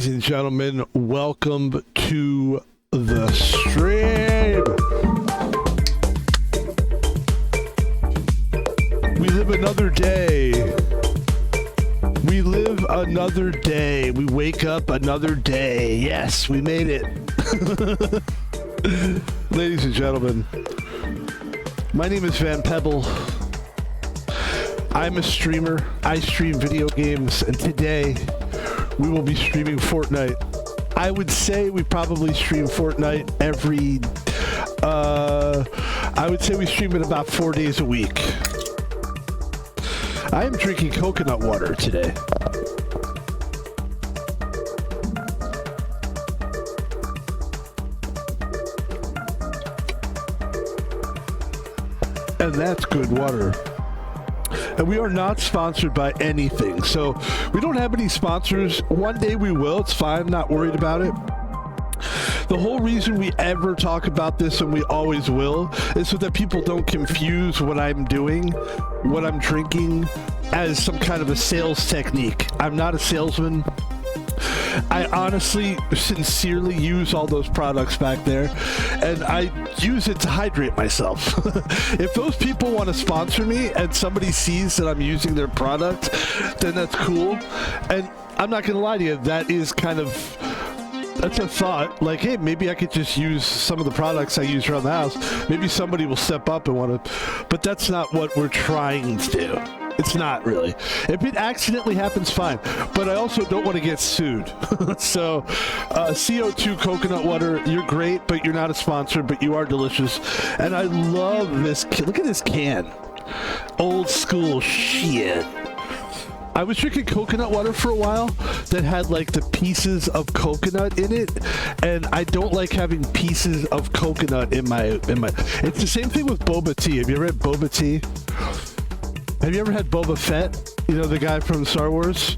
Ladies and gentlemen, welcome to the stream. We live another day. We live another day. We wake up another day. Yes, we made it. Ladies and gentlemen, my name is Pebble. I'm a streamer. I stream video games, and today we will be streaming Fortnite. I would say we probably stream Fortnite every, I would say we stream it about 4 days a week. I am drinking coconut water today. And that's good water. And we are not sponsored by anything, so we don't have any sponsors. One day we will. It's fine. I'm not worried about it. The whole reason we ever talk about this, and we always will, is so that people don't confuse what I'm doing, what I'm drinking, as some kind of a sales technique. I'm not a salesman. I honestly, sincerely use all those products back there, and I use it to hydrate myself. If those people want to sponsor me and somebody sees that I'm using their product, then that's cool. And I'm not going to lie to you, that is kind of, that's a thought. Like, hey, maybe I could just use some of the products I use around the house. Maybe somebody will step up and want to, but that's not what we're trying to do. It's not really. If it accidentally happens, fine. But I also don't want to get sued. So, CO2 coconut water, you're great, but you're not a sponsor, but you are delicious. And I love this. Look at this can. Old school shit. I was drinking coconut water for a while that had like the pieces of coconut in it, and I don't like having pieces of coconut in my. It's the same thing with boba tea. Have you ever had boba tea? Have you ever had Boba Fett? You know, the guy from Star Wars?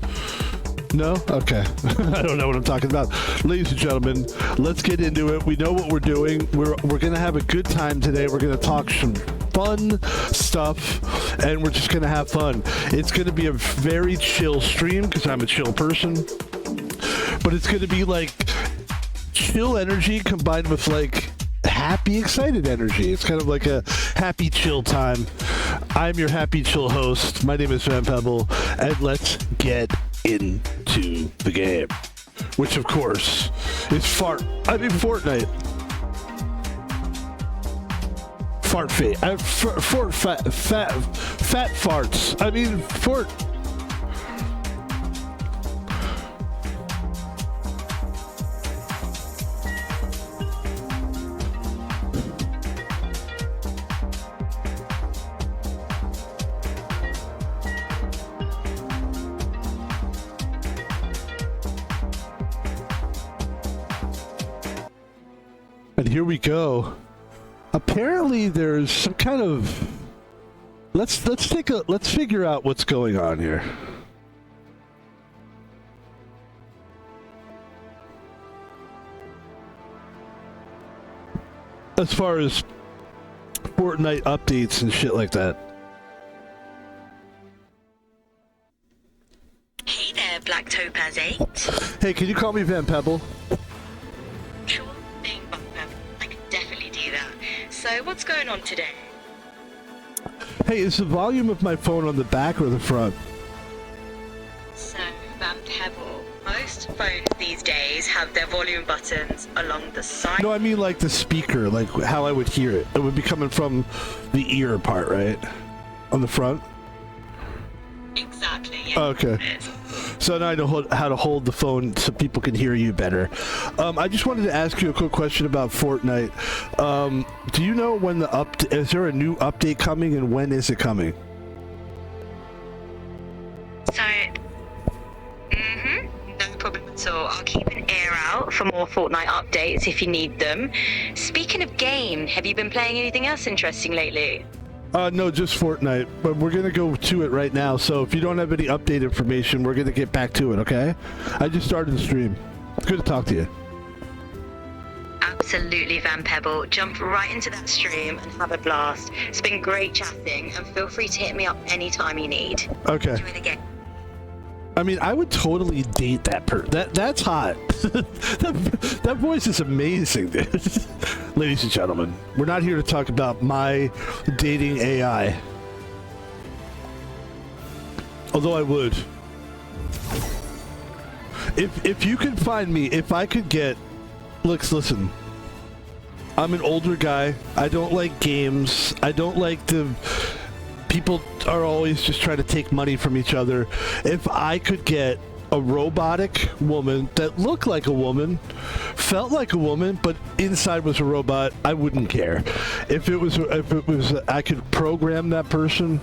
No? Okay. I don't know what I'm talking about. Ladies and gentlemen, let's get into it. We know what we're doing. We're going to have a good time today. We're going to talk some fun stuff, and we're just going to have fun. It's going to be a very chill stream because I'm a chill person. But it's going to be like chill energy combined with like happy, excited energy. It's kind of like a happy, chill time. I'm your happy, chill host. My name is Pebble, and let's get into the game, which of course is Fortnite. Fat farts. I mean, And here we go. Apparently there's some kind of let's figure out what's going on here. As far as Fortnite updates and shit like that. Hey there, Black Topaz 8. Hey, can you call me Pebble? Sure thing, I can definitely do that. So, what's going on today? Hey, is the volume of my phone on the back or the front? So, Pebble, most phones these days have their volume buttons along the side. No, I mean like the speaker, like how I would hear it. It would be coming from the ear part, right? On the front? Exactly, yeah. Okay. So now I know how to hold the phone so people can hear you better. I just wanted to ask you a quick question about Fortnite. Do you know when is there a new update coming, and when is it coming? So, no problem at all. I'll keep an ear out for more Fortnite updates if you need them. Speaking of game, have you been playing anything else interesting lately? No, just Fortnite, but we're gonna go to it right now, so if you don't have any update information, we're gonna get back to it, okay? I just started the stream. It's good to talk to you. Absolutely, Pebble. Jump right into that stream and have a blast. It's been great chatting, and feel free to hit me up anytime you need. Okay. Enjoy the game. I mean, I would totally date that that's hot. that voice is amazing, dude. Ladies and gentlemen, we're not here to talk about my dating AI. Although I would. If you could find me, if I could get... Listen. I'm an older guy. I don't like games. I don't like the... People are always just trying to take money from each other. If I could get a robotic woman that looked like a woman, felt like a woman, but inside was a robot, I wouldn't care. If it was, I could program that person.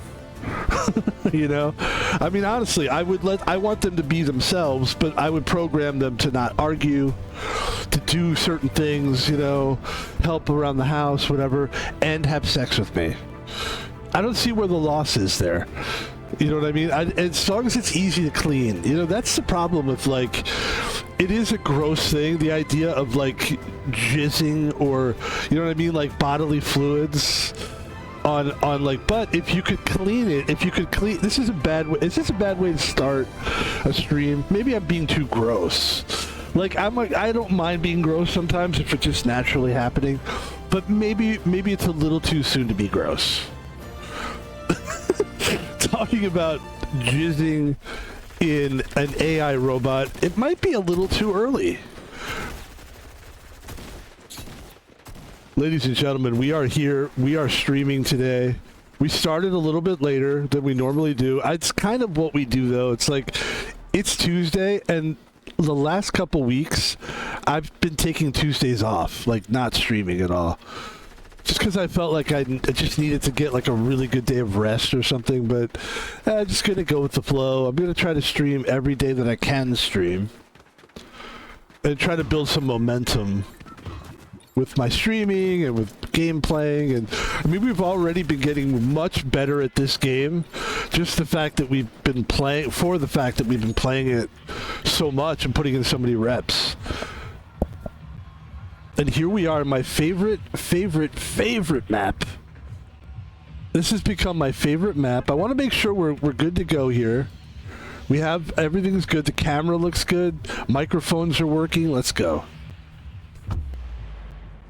You know, I mean, honestly, I want them to be themselves, but I would program them to not argue, to do certain things, you know, help around the house, whatever, and have sex with me. I don't see where the loss is there. You know what I mean? As long as it's easy to clean. You know, that's the problem with, like, it is a gross thing, the idea of, like, jizzing or, you know what I mean, like, bodily fluids on like, but if you could clean it, this is a bad way to start a stream? Maybe I'm being too gross. Like, I don't mind being gross sometimes if it's just naturally happening, but maybe it's a little too soon to be gross. Talking about jizzing in an AI robot, it might be a little too early. Ladies and gentlemen, we are here. We are streaming today. We started a little bit later than we normally do. It's kind of what we do, though. It's like, it's Tuesday, and the last couple weeks, I've been taking Tuesdays off, like not streaming at all. Just because I felt like I just needed to get like a really good day of rest or something, but I'm just going to go with the flow. I'm going to try to stream every day that I can stream and try to build some momentum with my streaming and with game playing. And I mean, we've already been getting much better at this game. Just the fact that we've been playing it so much and putting in so many reps. And here we are, my favorite map. This has become my favorite map. I want to make sure we're good to go here. We have, everything's good. The camera looks good. Microphones are working. Let's go.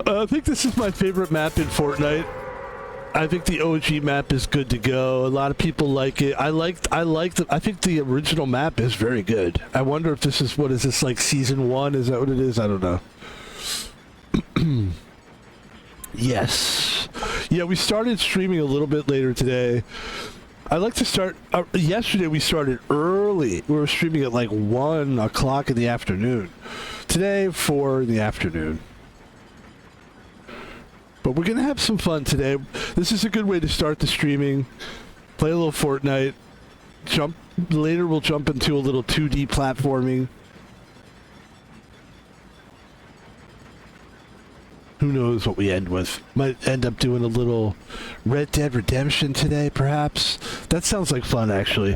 I think this is my favorite map in Fortnite. I think the OG map is good to go. A lot of people like it. I think the original map is very good. I wonder if this is, what is this, like season 1? Is that what it is? I don't know. Yes. Yeah, we started streaming a little bit later today. I like to start... yesterday we started early. We were streaming at like 1 o'clock in the afternoon. Today, 4 in the afternoon. But we're going to have some fun today. This is a good way to start the streaming. Play a little Fortnite. Later we'll jump into a little 2D platforming. Who knows what we end with. Might end up doing a little Red Dead Redemption today, perhaps. That sounds like fun, actually.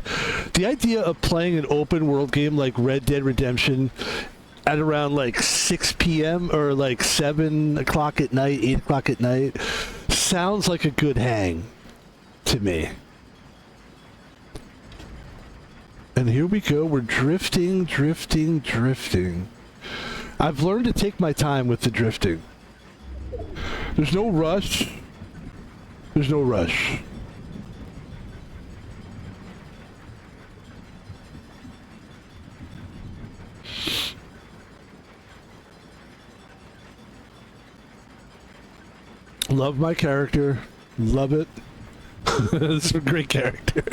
The idea of playing an open world game like Red Dead Redemption at around like 6 p.m. or like 7 o'clock at night, 8 o'clock at night, sounds like a good hang to me. And here we go. We're drifting. I've learned to take my time with the drifting. There's no rush. Love my character. Love it. This is a great character.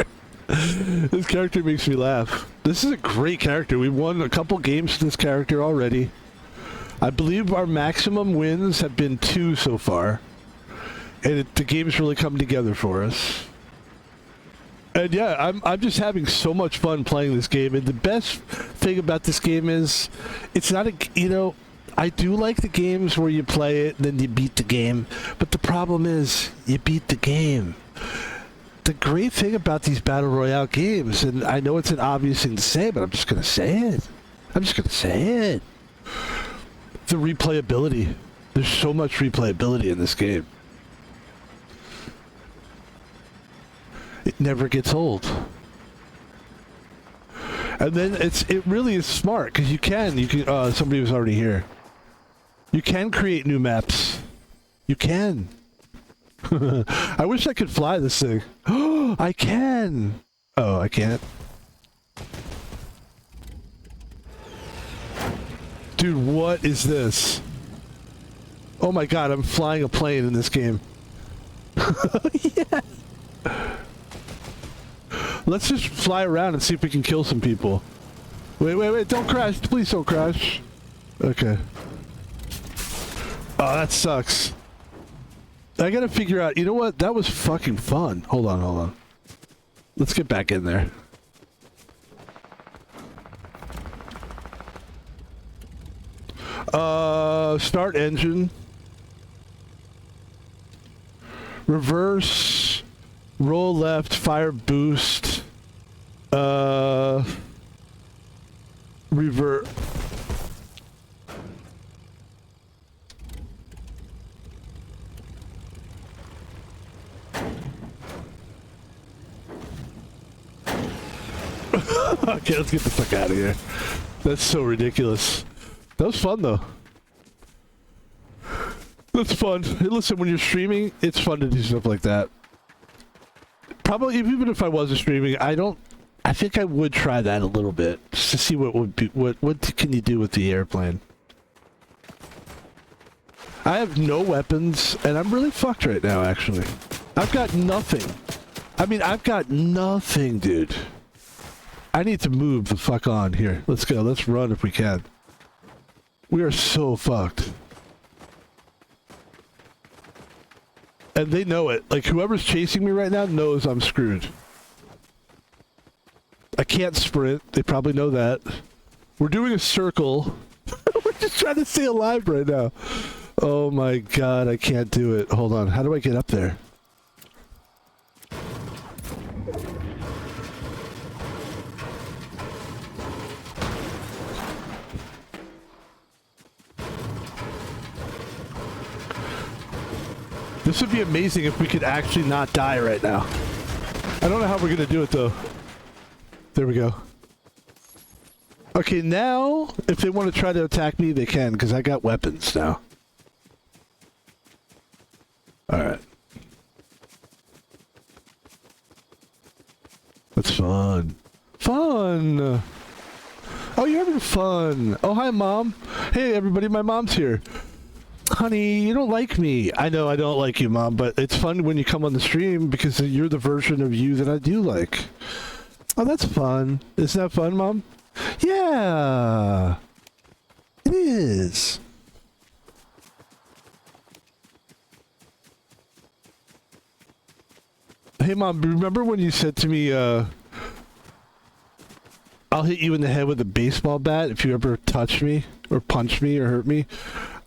This character makes me laugh. This is a great character. We've won a couple games with this character already. I believe our maximum wins have been 2 so far. And the game's really come together for us. And yeah, I'm just having so much fun playing this game. And the best thing about this game is, it's not a, you know, I do like the games where you play it and then you beat the game. But the problem is, you beat the game. The great thing about these Battle Royale games, and I know it's an obvious thing to say, but I'm just going to say it. The replayability. There's so much replayability in this game. It never gets old. And then it really is smart because you can somebody was already here. You can create new maps. You can. I wish I could fly this thing. I can. Oh, I can't. Dude, what is this? Oh my god, I'm flying a plane in this game. Yeah. Let's just fly around and see if we can kill some people. Wait, don't crash. Please don't crash. Okay. Oh, that sucks. I gotta figure out, you know what? That was fucking fun. Hold on. Let's get back in there. Start engine. Reverse. Roll left. Fire boost. Revert. Okay, let's get the fuck out of here. That's so ridiculous. That was fun, though. That's fun. Hey, listen, when you're streaming, it's fun to do stuff like that. Probably, even if I wasn't streaming, I think I would try that a little bit, just to see what would be, what can you do with the airplane. I have no weapons, and I'm really fucked right now, actually. I've got nothing. I mean, I've got nothing, dude. I need to move the fuck on here. Let's go. Let's run if we can. We are so fucked. And they know it. Like, whoever's chasing me right now knows I'm screwed. I can't sprint. They probably know that. We're doing a circle. We're just trying to stay alive right now. Oh my god, I can't do it. Hold on. How do I get up there? This would be amazing if we could actually not die right now. I don't know how we're gonna do it though. There we go. Okay, now, if they want to try to attack me, they can, because I got weapons now. Alright. That's fun. Fun! Oh, you're having fun! Oh, hi, Mom! Hey, everybody, my mom's here. Honey, you don't like me. I know I don't like you, Mom, but it's fun when you come on the stream because you're the version of you that I do like. Oh, that's fun. Isn't that fun, Mom? Yeah! It is. Hey, Mom, remember when you said to me, I'll hit you in the head with a baseball bat if you ever touch me or punch me or hurt me?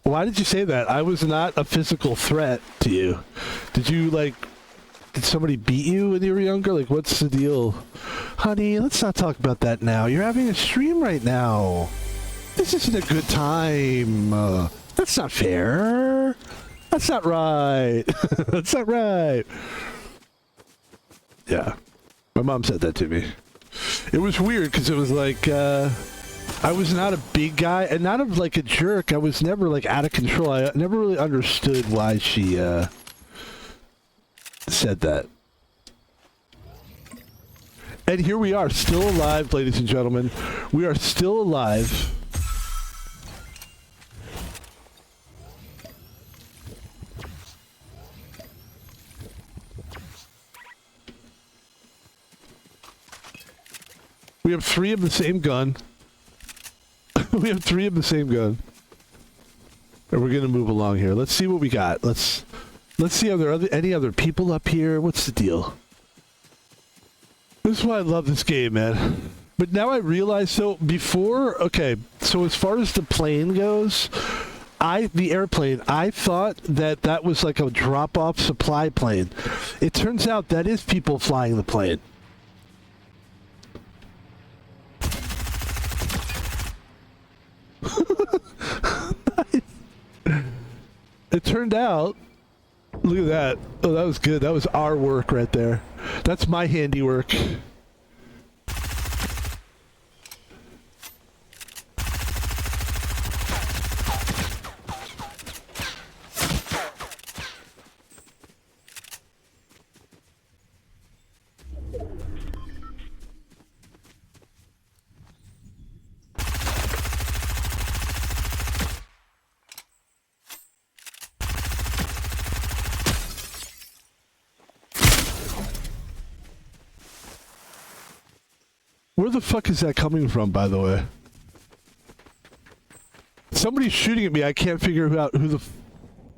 Why did you say that? I was not a physical threat to you. Did you, like, did somebody beat you when you were younger? Like, what's the deal? Honey, let's not talk about that now. You're having a stream right now. This isn't a good time. That's not fair. That's not right. That's not right. Yeah. My mom said that to me. It was weird because it was like, I was not a big guy and not of like a jerk. I was never like out of control. I never really understood why she said that. And here we are, still alive, ladies and gentlemen. We are still alive. We have 3 of the same gun. We have 3 of the same gun. And we're gonna move along here. Let's see what we got. Let's see if there are any other people up here. What's the deal? This is why I love this game, man. But now I realize, so before, okay, so as far as the plane goes, the airplane, I thought that was like a drop-off supply plane. It turns out that is people flying the plane. It turned out, look at that. Oh, that was good. That was our work right there. That's my handiwork. the fuck is that coming from, by the way? Somebody's shooting at me. I can't figure out who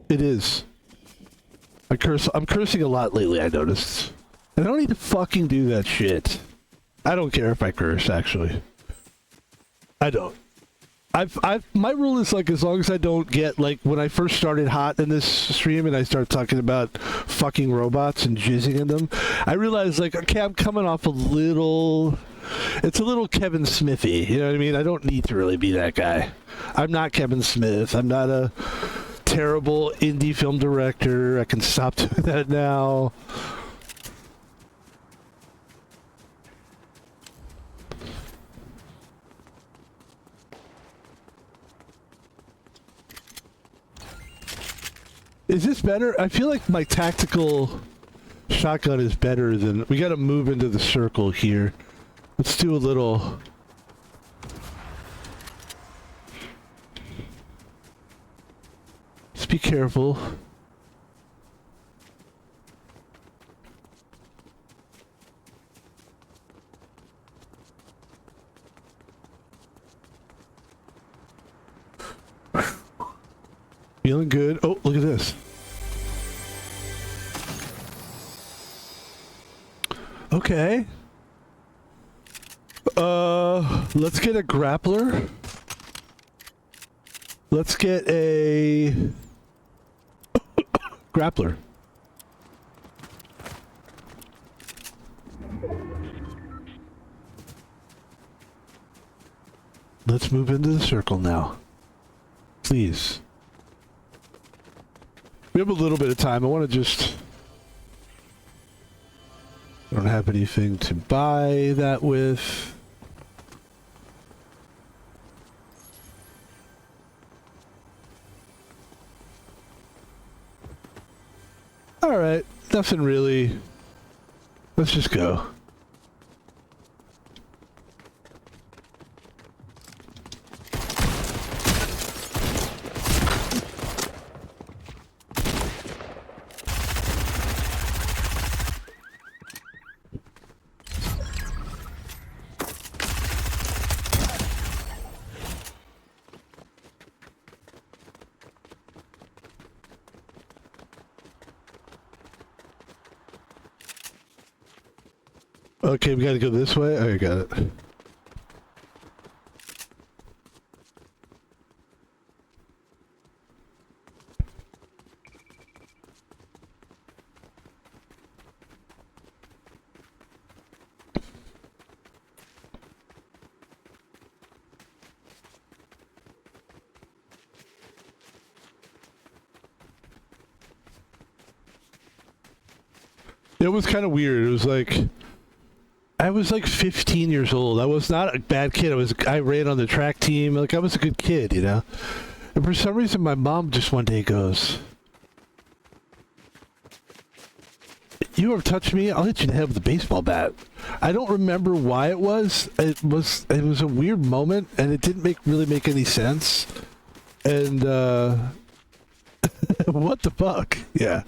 it is. I'm cursing a lot lately, I noticed. I don't need to fucking do that shit. I don't care if I curse, actually. I don't. My rule is, like, as long as I don't get, like, when I first started hot in this stream and I started talking about fucking robots and jizzing in them, I realized, like, okay, I'm coming off a little... It's a little Kevin Smithy, you know what I mean? I don't need to really be that guy. I'm not Kevin Smith. I'm not a terrible indie film director. I can stop doing that now. Is this better? I feel like my tactical shotgun is better than... We gotta move into the circle here. Let's do a little... Just be careful. Feeling good. Oh, look at this. Okay. Let's get a grappler. Let's get a grappler. Let's move into the circle now. Please. We have a little bit of time. I want to just... I don't have anything to buy that with. Alright, nothing really. Let's just go. Okay, we gotta go this way? Oh, I got it. It was kind of weird. It was like... I was like 15 years old. I was not a bad kid. I ran on the track team. Like, I was a good kid, you know? And for some reason, my mom just one day goes, "You ever touch me? I'll hit you in the head with a baseball bat." I don't remember why it was. It was a weird moment, and it didn't really make any sense. And, what the fuck? Yeah.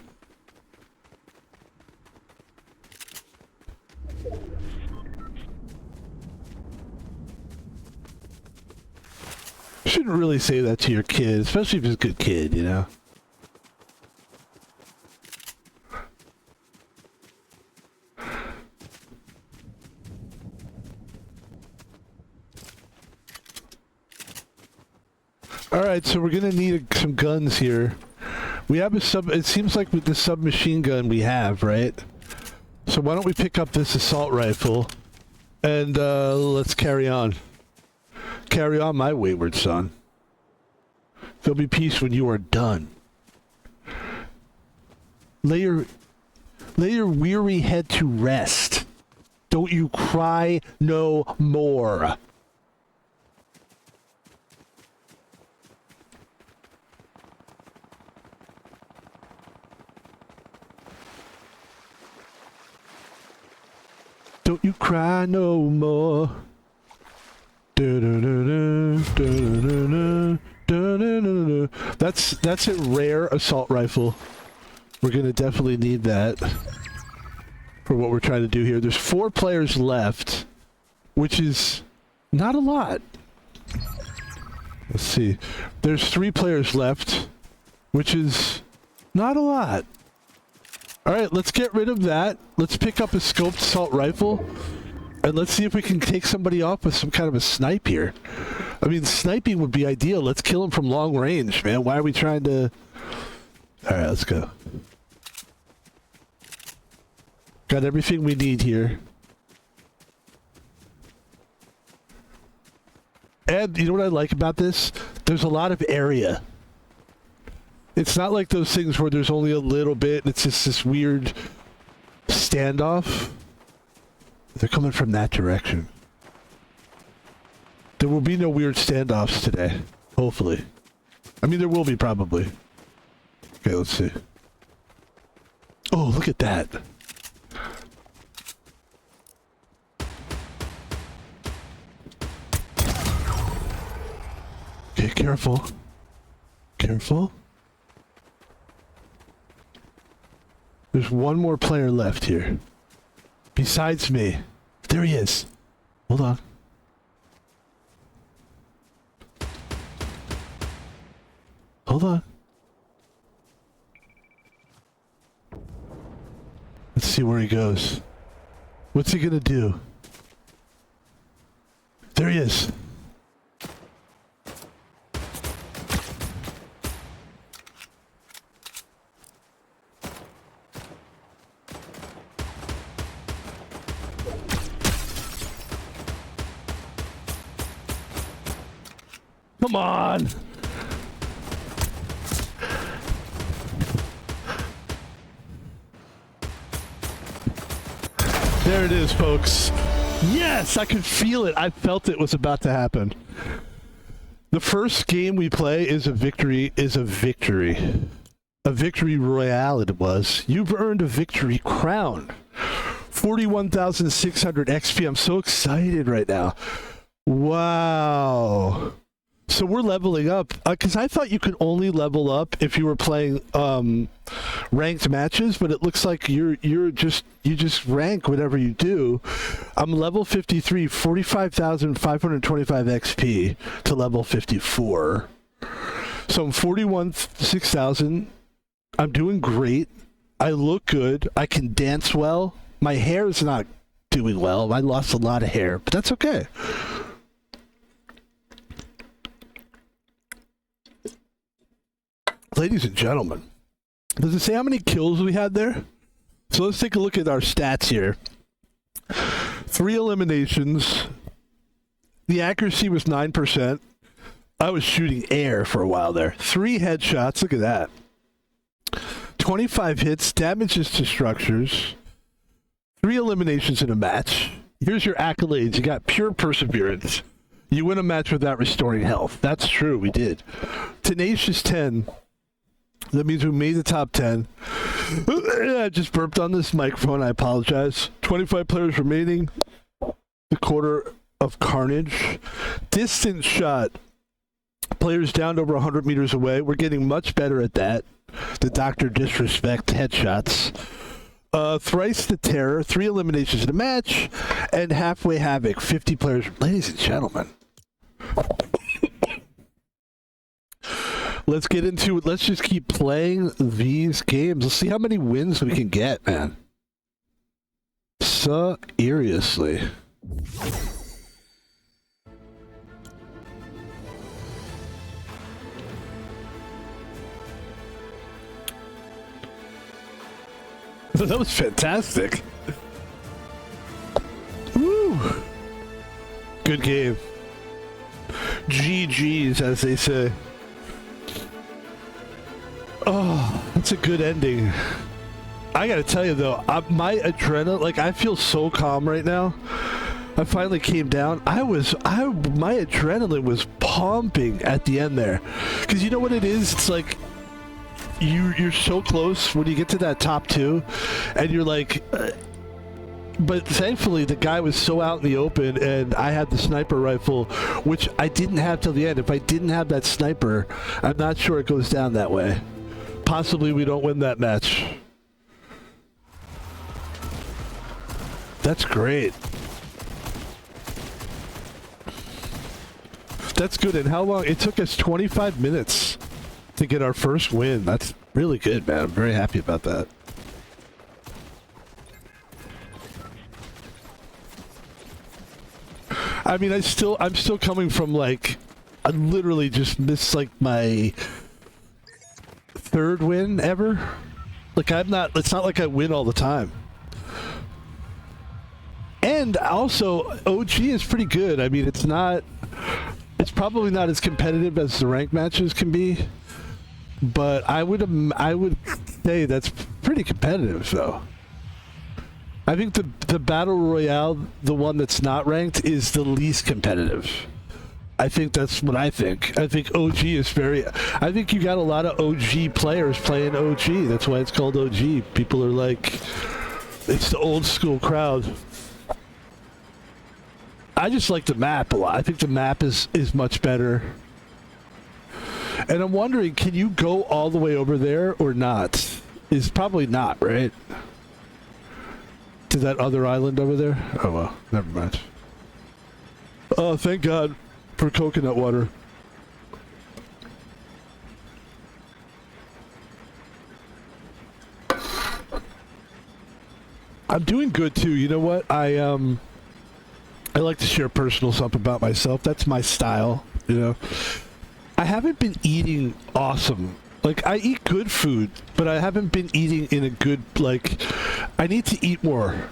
Shouldn't really say that to your kid, especially if he's a good kid, you know? Alright, so we're gonna need some guns here. We have it seems like with the submachine gun we have, right? So why don't we pick up this assault rifle and let's carry on. Carry on, my wayward son. There'll be peace when you are done. Lay your weary head to rest. Don't you cry no more. Don't you cry no more. That's a rare assault rifle. We're gonna definitely need that for what we're trying to do here. There's 4 players left. which is not a lot. Let's see. There's 3 players left, which is not a lot. All right, let's get rid of that. Let's pick up a scoped assault rifle, and let's see if we can take somebody off with some kind of a snipe here. I mean, sniping would be ideal. Let's kill him from long range, man. Why are we trying to... All right, let's go. Got everything we need here. And you know what I like about this? There's a lot of area. It's not like those things where there's only a little bit and it's just this weird standoff. They're coming from that direction. There will be no weird standoffs today. Hopefully. I mean, there will be probably. Okay, let's see. Oh, look at that. Okay, careful. Careful. There's one more player left here. Besides me. There he is. Hold on. Hold on. Let's see where he goes. What's he gonna do? There he is. Come on! There it is, folks. Yes, I could feel it. I felt it was about to happen. The first game we play is a victory, A victory royale it was. You've earned a victory crown. 41,600 XP. I'm so excited right now. Wow. So we're leveling up, because I thought you could only level up if you were playing ranked matches, but it looks like you just rank whatever you do. I'm level 53, 45,525 XP to level 54. So I'm 6,000. I'm doing great. I look good. I can dance well. My hair is not doing well. I lost a lot of hair, but that's okay. Ladies and gentlemen, does it say how many kills we had there? So let's take a look at our stats here. 3 eliminations. The accuracy was 9%. I was shooting air for a while there. 3 headshots. Look at that. 25 hits. Damages to structures. 3 eliminations in a match. Here's your accolades. You got pure perseverance. You win a match without restoring health. That's true. We did. Tenacious 10. That means we made the top 10. I just burped on this microphone. I apologize. 25 players remaining. The quarter of carnage. Distance shot. Players down over 100 meters away. We're getting much better at that. The Dr. Disrespect headshots. Thrice the terror. 3 eliminations in a match. And halfway havoc. 50 players. Ladies and gentlemen. Let's get into it. Let's just keep playing these games. Let's see how many wins we can get, man. Seriously. That was fantastic. Woo! Good game. GG's, as they say. Oh, that's a good ending. I gotta tell you though, my adrenaline, like I feel so calm right now. I finally came down. My adrenaline was pumping at the end there. Cause you know what it is? It's like, you're so close when you get to that top 2 and you're like, but thankfully the guy was so out in the open and I had the sniper rifle, which I didn't have till the end. If I didn't have that sniper, I'm not sure it goes down that way. Possibly we don't win that match. That's great. That's good. And how long? It took us 25 minutes to get our first win. That's really good, man. I'm very happy about that. I mean, I'm still coming from like, I literally just missed like my third win ever. Like it's not like I win all the time. And also, OG is pretty good. I mean, it's probably not as competitive as the ranked matches can be, but I would say that's pretty competitive though. I think the Battle Royale, the one that's not ranked, is the least competitive. I think that's what I think. I think OG is I think you got a lot of OG players playing OG. That's why it's called OG. People are like, it's the old school crowd. I just like the map a lot. I think the map is much better. And I'm wondering, can you go all the way over there or not? It's probably not, right? To that other island over there? Oh well, never mind. Oh, thank God for coconut water. I'm doing good too. You know what? I like to share personal stuff about myself. That's my style, you know. I haven't been eating awesome. Like, I eat good food, but I haven't been eating in a good, like, I need to eat more,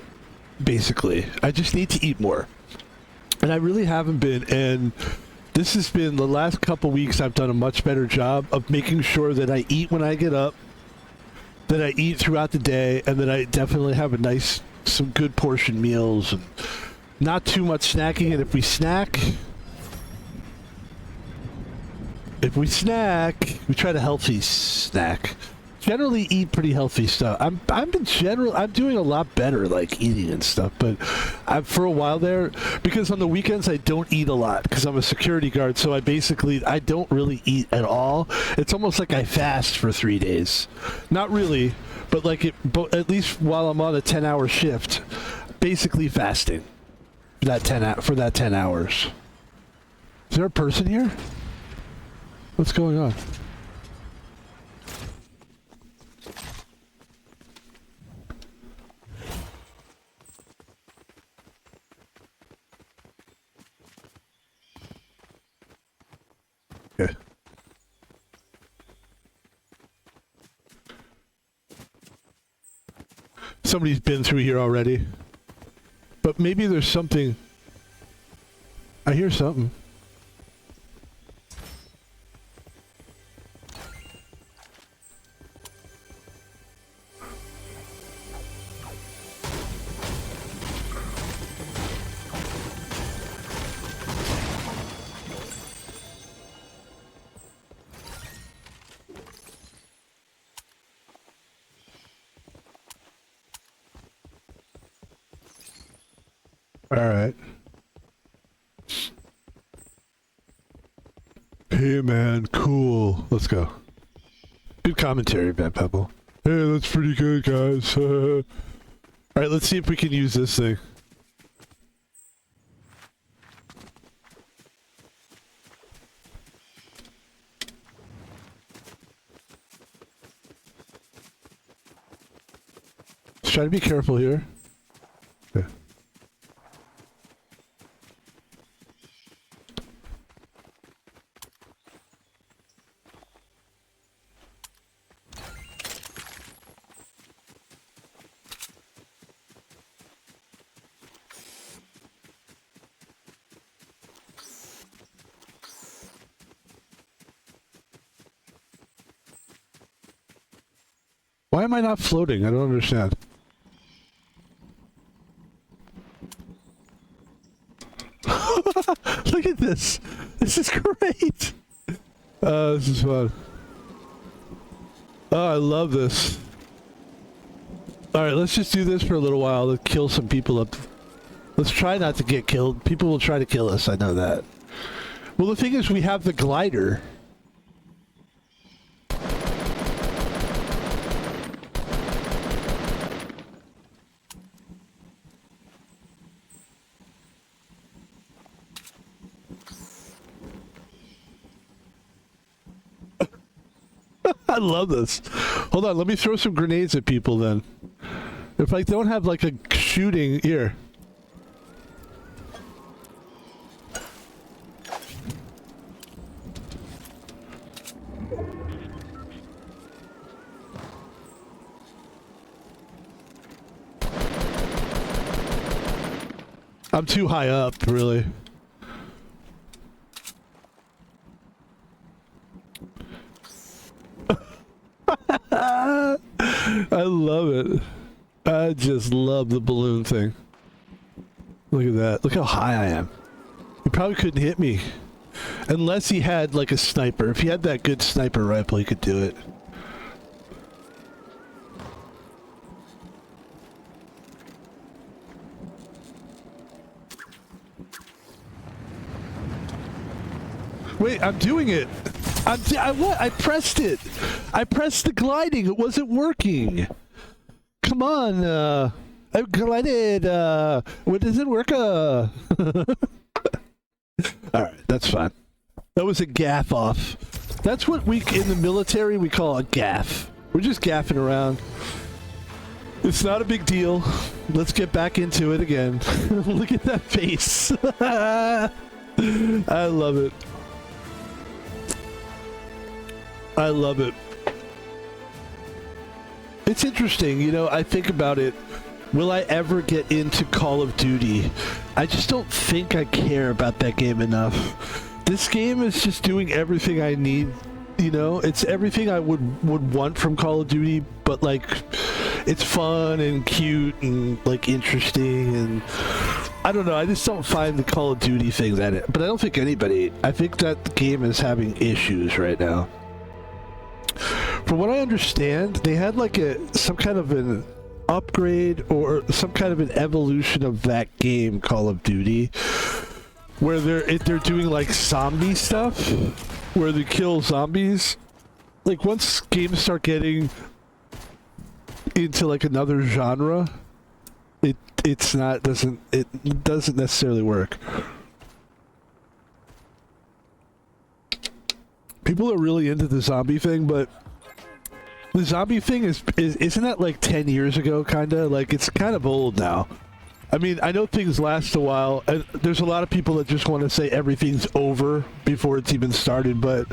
basically. I just need to eat more. And I really haven't been, and this has been the last couple weeks. I've done a much better job of making sure that I eat when I get up, that I eat throughout the day, and that I definitely have some good portion meals, and not too much snacking. And if we snack, we try to healthy snack. Generally eat pretty healthy stuff. I'm doing a lot better, like eating and stuff. But for a while there, because on the weekends I don't eat a lot because I'm a security guard. So I don't really eat at all. It's almost like I fast for 3 days. Not really, but but at least while I'm on a 10-hour shift, basically fasting for that 10 hours. Is there a person here? What's going on? Okay. Somebody's been through here already. But maybe there's something. I hear something. All right. Hey man, cool. Let's go. Good commentary, Pebble. Hey, that's pretty good, guys. All right, let's see if we can use this thing. Let's try to be careful here. Okay. Why am I not floating? I don't understand. Look at this. This is great. This is fun. Oh, I love this. Alright, let's just do this for a little while. Let's kill some people up. Let's try not to get killed. People will try to kill us, I know that. Well, the thing is, we have the glider. I love this. Hold on, let me throw some grenades at people then. If I don't have like a shooting here. I'm too high up, really. I love it. I just love the balloon thing. Look at that. Look how high I am. He probably couldn't hit me. Unless he had like a sniper. If he had that good sniper rifle, he could do it. Wait, I'm doing it. I pressed it. I pressed the gliding. It wasn't working. Come on. I glided. What does it work? All right, that's fine. That was a gaff off. That's what we in the military we call a gaff. We're just gaffing around. It's not a big deal. Let's get back into it again. Look at that face. I love it. I love it. It's interesting, you know, I think about it. Will I ever get into Call of Duty? I just don't think I care about that game enough. This game is just doing everything I need, you know? It's everything I would want from Call of Duty, but like, it's fun and cute and like interesting and I don't know, I just don't find the Call of Duty thing that it, but I don't think anybody, I think that the game is having issues right now. From what I understand, they had like some kind of an upgrade or some kind of an evolution of that game, Call of Duty, where they're doing like zombie stuff, where they kill zombies. Like once games start getting into like another genre, it doesn't necessarily work. People are really into the zombie thing, but the zombie thing isn't that like 10 years ago, kinda? Like, it's kind of old now. I mean, I know things last a while, and there's a lot of people that just want to say everything's over before it's even started, but,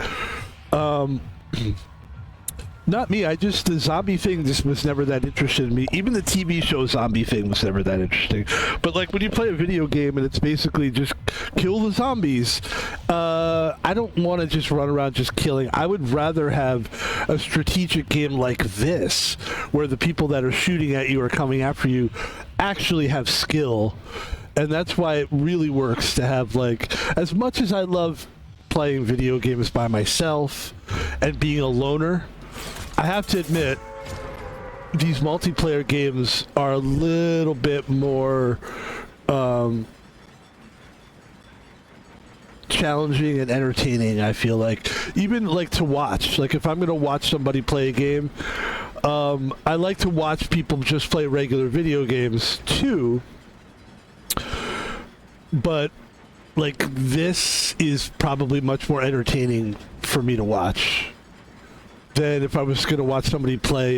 not me. The zombie thing just was never that interested in me. Even the TV show zombie thing was never that interesting. But like when you play a video game and it's basically just kill the zombies, I don't want to just run around just killing. I would rather have a strategic game like this, where the people that are shooting at you or coming after you actually have skill. And that's why it really works to have, like, as much as I love playing video games by myself and being a loner, I have to admit, these multiplayer games are a little bit more challenging and entertaining, I feel like. Even like to watch. Like if I'm going to watch somebody play a game, I like to watch people just play regular video games too. But like this is probably much more entertaining for me to watch than if I was going to watch somebody play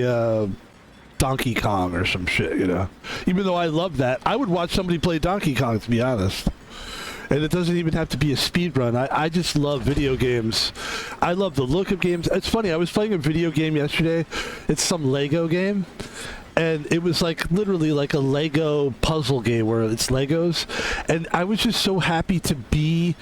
Donkey Kong or some shit, you know. Even though I love that, I would watch somebody play Donkey Kong, to be honest. And it doesn't even have to be a speed run. I just love video games. I love the look of games. It's funny, I was playing a video game yesterday. It's some Lego game. And it was like literally like a Lego puzzle game where it's Legos. And I was just so happy to be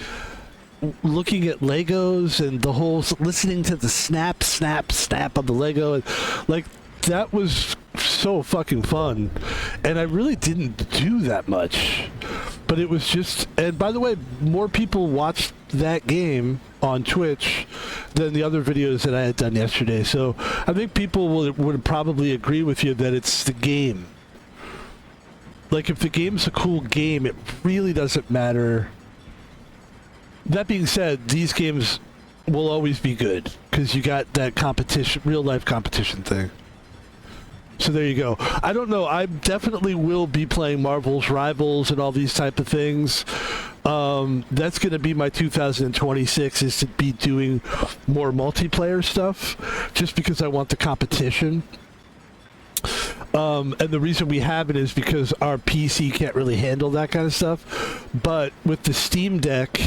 looking at Legos and the whole listening to the snap of the Lego, and like that was so fucking fun. And I really didn't do that much, but it was just, and by the way, more people watched that game on Twitch than the other videos that I had done yesterday. So I think people would probably agree with you that it's the game. Like if the game's a cool game, it really doesn't matter. That being said, these games will always be good because you got that competition, real life competition thing. So there you go. I don't know. I definitely will be playing Marvel's Rivals and all these type of things. That's going to be my 2026 is to be doing more multiplayer stuff just because I want the competition. And the reason we haven't is because our PC can't really handle that kind of stuff. But with the Steam Deck,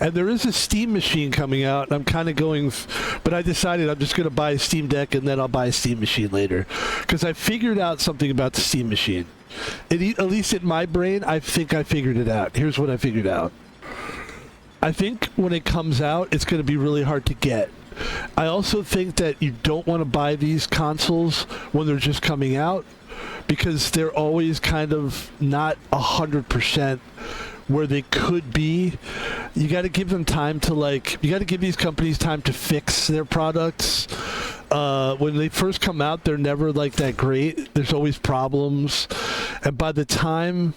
and there is a Steam machine coming out, and I'm kind of going, but I decided I'm just going to buy a Steam Deck and then I'll buy a Steam machine later. Because I figured out something about the Steam machine. At least in my brain, I think I figured it out. Here's what I figured out. I think when it comes out, it's going to be really hard to get. I also think that you don't want to buy these consoles when they're just coming out because they're always kind of not 100% where they could be. You got to give them time to you got to give these companies time to fix their products. When they first come out, they're never that great. There's always problems. And by the time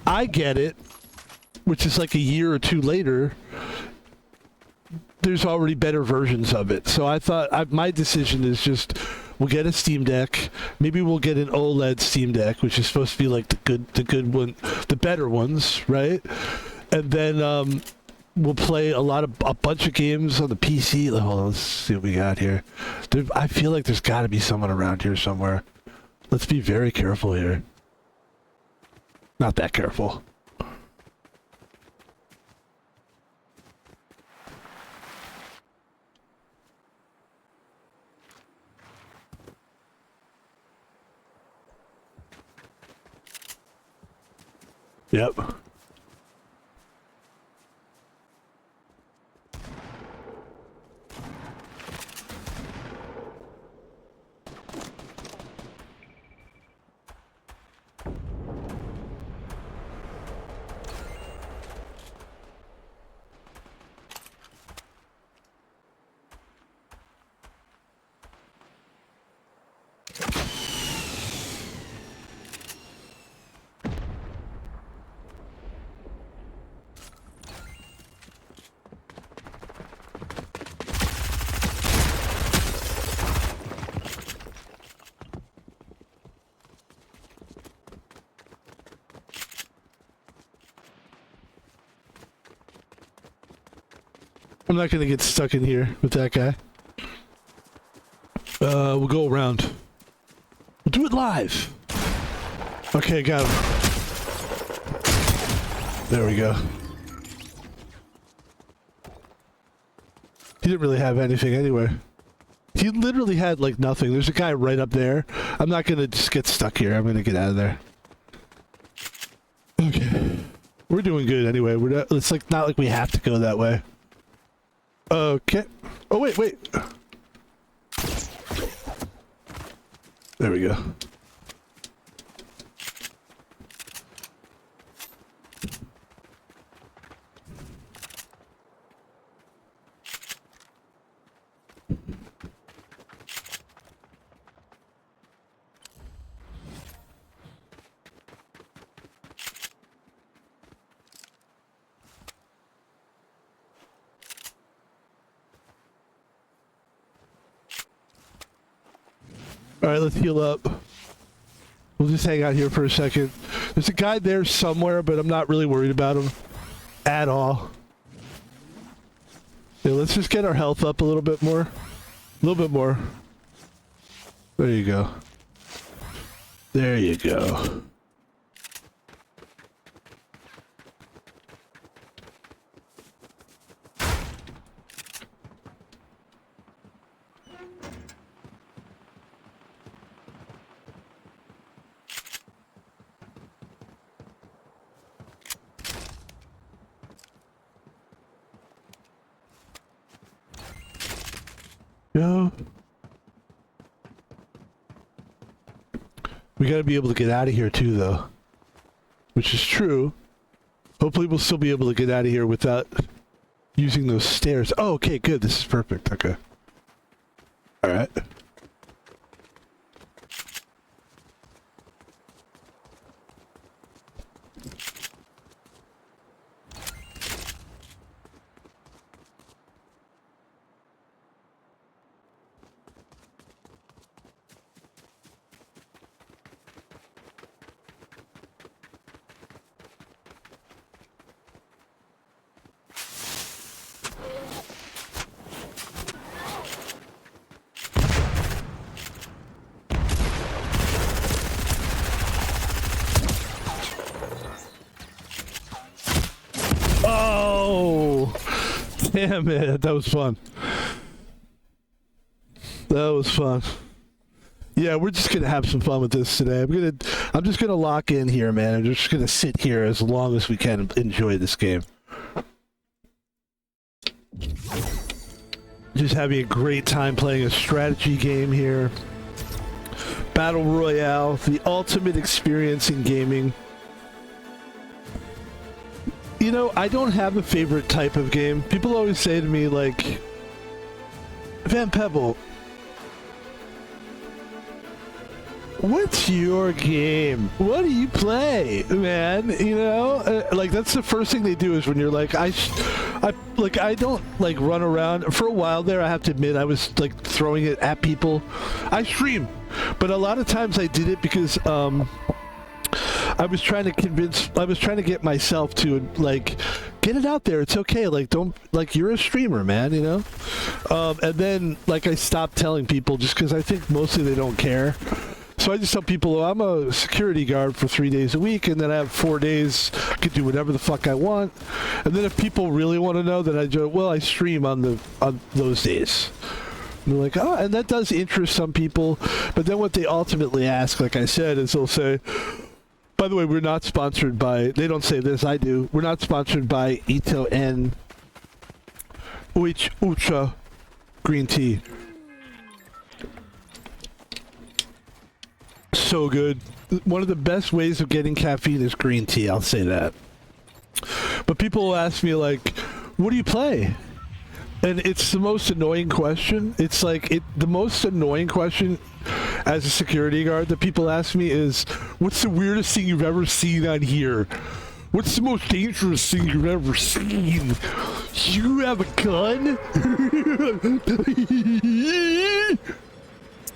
I get it, which is a year or two later, there's already better versions of it. So I thought my decision is just we'll get a Steam Deck. Maybe we'll get an OLED Steam Deck, which is supposed to be the good one, the better ones, right? And then we'll play a bunch of games on the PC. Hold on, let's see what we got here. I feel like there's got to be someone around here somewhere. Let's be very careful here. Not that careful. Yep. I'm not gonna get stuck in here with that guy. We'll go around. We'll do it live. Okay, got him. There we go. He didn't really have anything anyway. He literally had nothing. There's a guy right up there. I'm not gonna just get stuck here. I'm gonna get out of there. Okay. We're doing good anyway. It's not like we have to go that way. Okay. Oh, wait. There we go. Alright, let's heal up. We'll just hang out here for a second. There's a guy there somewhere, but I'm not really worried about him. At all. Yeah, let's just get our health up a little bit more. A little bit more. There you go. There you go. Go. We gotta be able to get out of here too, though. Which is true. Hopefully we'll still be able to get out of here without using those stairs. Oh, okay, good. This is perfect. Okay. Alright. Damn, man, that was fun. That was fun. Yeah, we're just gonna have some fun with this today. I'm just gonna lock in here, man. I'm just gonna sit here as long as we can and enjoy this game. Just having a great time playing a strategy game here. Battle Royale, the ultimate experience in gaming. You know, I don't have a favorite type of game. People always say to me, like, Van Pebble, what's your game? What do you play, man? You know, like that's the first thing they do is when you're like, I don't like run around. For a while there, I have to admit, I was like throwing it at people. I stream, but a lot of times I did it because I was trying to get myself to like get it out there. It's okay. Like don't like you're a streamer, man. You know. And then like I stopped telling people just because I think mostly they don't care. So I just tell people, oh, I'm a security guard for 3 days a week, and then I have 4 days I can do whatever the fuck I want. And then if people really want to know, then I go, well, I stream on those days. And they're like, oh, and that does interest some people. But then what they ultimately ask, like I said, is they'll say, by the way, we're not sponsored by, they don't say this, I do. We're not sponsored by Ito and Ucha green tea. So good. One of the best ways of getting caffeine is green tea, I'll say that. But people will ask me, like, what do you play? And it's the most annoying question. It's like, the most annoying question as a security guard that people ask me is, what's the weirdest thing you've ever seen on here? What's the most dangerous thing you've ever seen? You have a gun?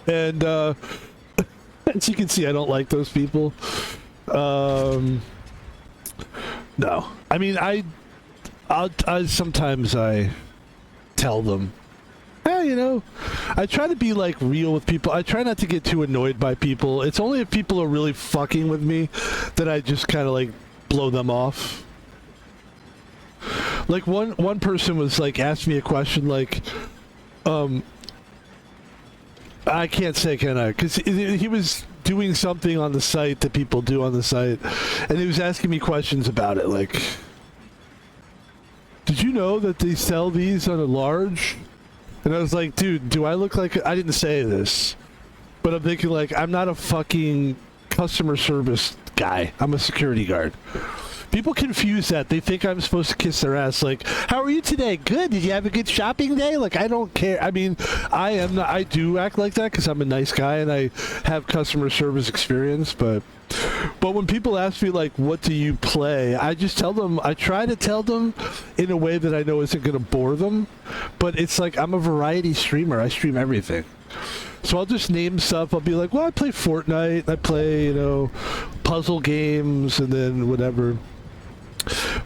And, as you can see, I don't like those people. No. I mean, I sometimes I tell them, hey, you know, I try to be like real with people. I try not to get too annoyed by people. It's only if people are really fucking with me that I just kind of like blow them off. Like one person was like, asked me a question like, I can't say, can I? Because he was doing something on the site that people do on the site, and he was asking me questions about it, like, did you know that they sell these on a large? And I was like, dude, do I look like... I didn't say this, but I'm thinking, like, I'm not a fucking customer service guy. I'm a security guard. People confuse that. They think I'm supposed to kiss their ass. Like, how are you today? Good. Did you have a good shopping day? Like, I don't care. I mean, I am not, I do act like that because I'm a nice guy and I have customer service experience. But when people ask me, like, what do you play? I just tell them, I try to tell them in a way that I know isn't going to bore them. But it's like, I'm a variety streamer. I stream everything. So I'll just name stuff. I'll be like, well, I play Fortnite. I play, you know, puzzle games and then whatever.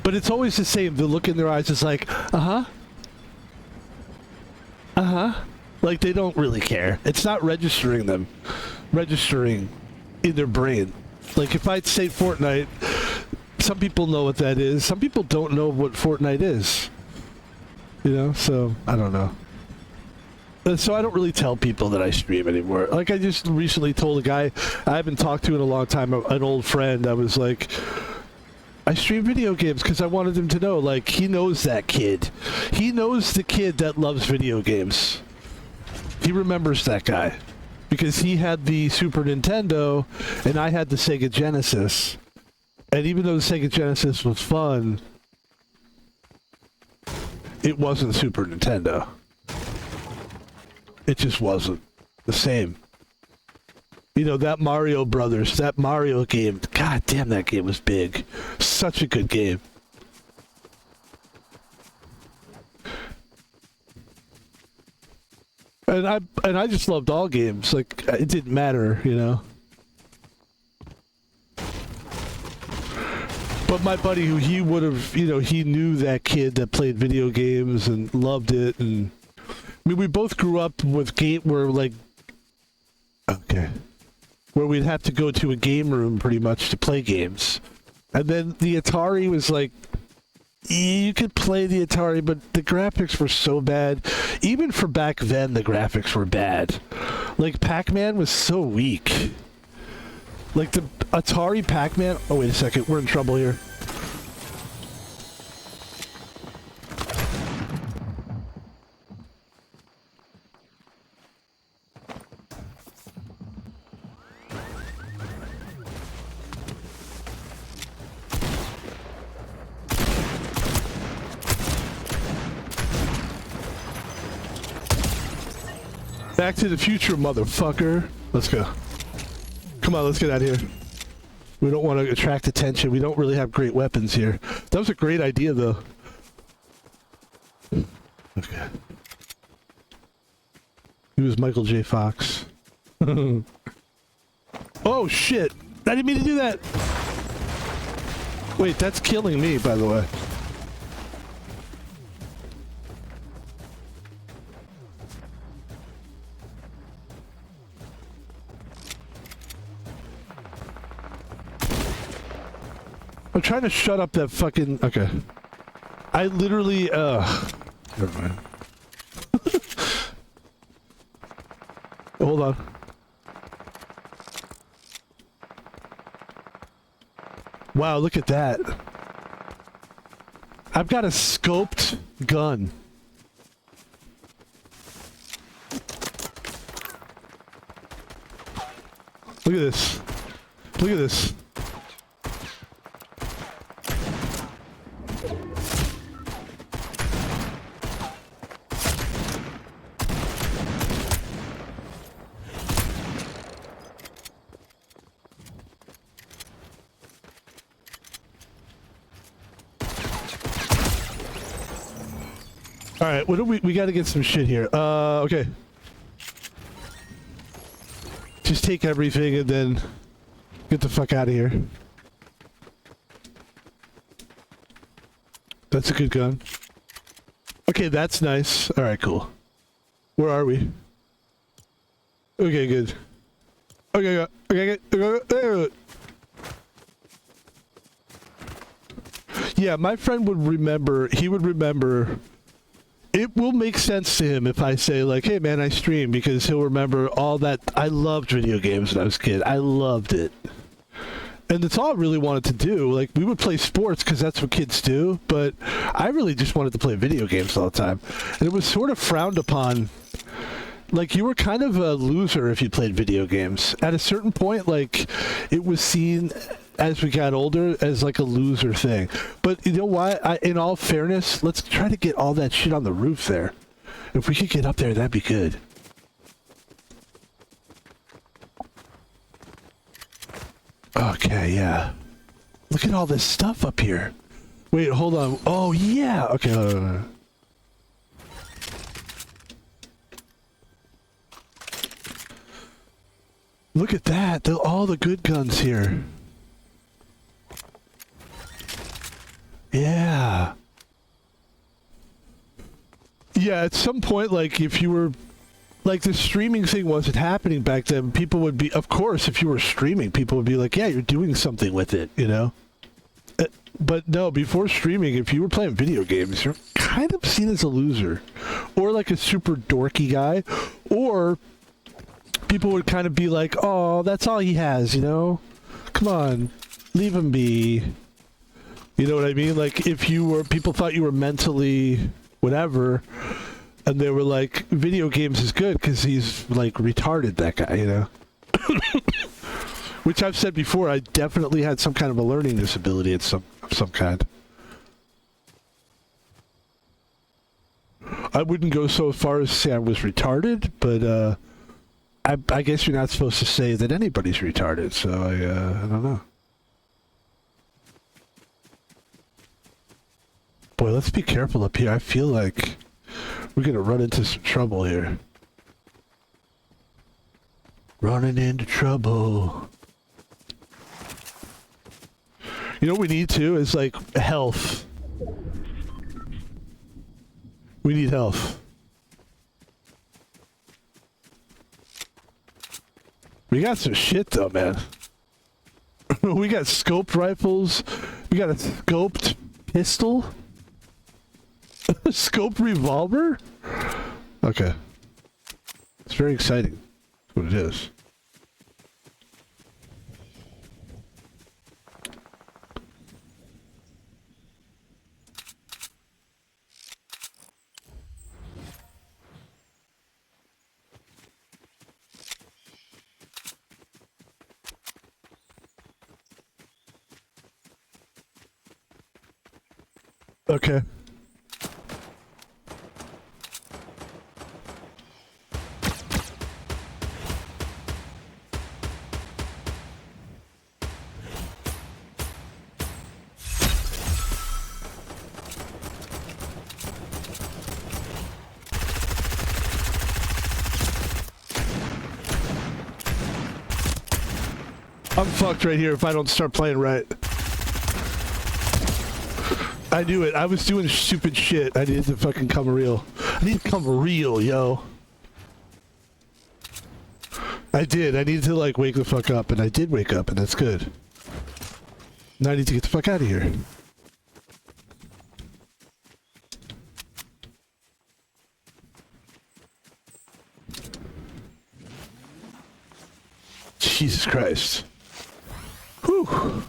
But it's always the same. The look in their eyes is like, uh-huh. Uh-huh. Like, they don't really care. It's not registering them. Registering in their brain. Like, if I say Fortnite, some people know what that is. Some people don't know what Fortnite is. You know? So, I don't know. So I don't really tell people that I stream anymore. Like, I just recently told a guy I haven't talked to in a long time, an old friend. I was like... I stream video games because I wanted him to know, like, he knows that kid. He knows the kid that loves video games. He remembers that guy. Because he had the Super Nintendo, and I had the Sega Genesis. And even though the Sega Genesis was fun, it wasn't Super Nintendo. It just wasn't the same. You know, that Mario Brothers, that Mario game, god damn, that game was big. Such a good game. And I just loved all games. Like, it didn't matter, you know. But my buddy, who he would have, you know, he knew that kid that played video games and loved it. And I mean, we both grew up with where like, okay. Where we'd have to go to a game room pretty much to play games. And then the Atari was like You could play the Atari, but the graphics were so bad. Even for back then, the graphics were bad. Like, Pac-Man was so weak. Like, the Atari Pac-Man... Oh, wait a second. We're in trouble here. Back to the future, motherfucker. Let's go. Come on, let's get out of here. We don't want to attract attention. We don't really have great weapons here. That was a great idea, though. Okay. He was Michael J. Fox. Oh, shit. I didn't mean to do that. Wait, that's killing me, by the way. I'm trying to shut up that fucking... Okay. I literally, Never mind. Hold on. Wow, look at that. I've got a scoped gun. Look at this. Look at this. Alright, what do we gotta get some shit here. Okay. Just take everything and then get the fuck out of here. That's a good gun. Okay, that's nice. Alright, cool. Where are we? Okay, good. Okay, good. Yeah, my friend would remember, he would remember. It will make sense to him if I say, like, hey man, I stream, because he'll remember all that. I loved video games when I was a kid. I loved it. And that's all I really wanted to do. Like, we would play sports because that's what kids do, but I really just wanted to play video games all the time. And it was sort of frowned upon. Like, you were kind of a loser if you played video games. At a certain point, like, it was seen as we got older as like a loser thing. But you know what? In all fairness, let's try to get all that shit on the roof there. If we could get up there, that'd be good. Okay, yeah. Look at all this stuff up here. Wait, hold on. Oh, yeah. Okay, hold on. Look at that. All the good guns here. Yeah. Yeah, at some point, like, if you were... Like, the streaming thing wasn't happening back then, people would be... Of course, if you were streaming, people would be like, yeah, you're doing something with it, you know? But no, before streaming, if you were playing video games, you're kind of seen as a loser. Or like a super dorky guy. Or people would kind of be like, oh, that's all he has, you know? Come on, leave him be. You know what I mean? Like, if you were... People thought you were mentally whatever, and they were like, video games is good because he's, like, retarded, that guy, you know? Which I've said before, I definitely had some kind of a learning disability of some kind. I wouldn't go so far as to say I was retarded, but I guess you're not supposed to say that anybody's retarded, so I don't know. Boy, let's be careful up here. I feel like we're gonna run into some trouble here. Running into trouble. You know what we need too is like health. We need health. We got some shit though, man. We got scoped rifles. We got a scoped pistol. A scope revolver? Okay. It's very exciting. That's what it is. Okay. I'm fucked right here if I don't start playing right. I knew it. I was doing stupid shit. I needed to fucking come real. I need to come real, yo. I did. I needed to, like, wake the fuck up, and I did wake up, and that's good. Now I need to get the fuck out of here. Jesus Christ. Whew.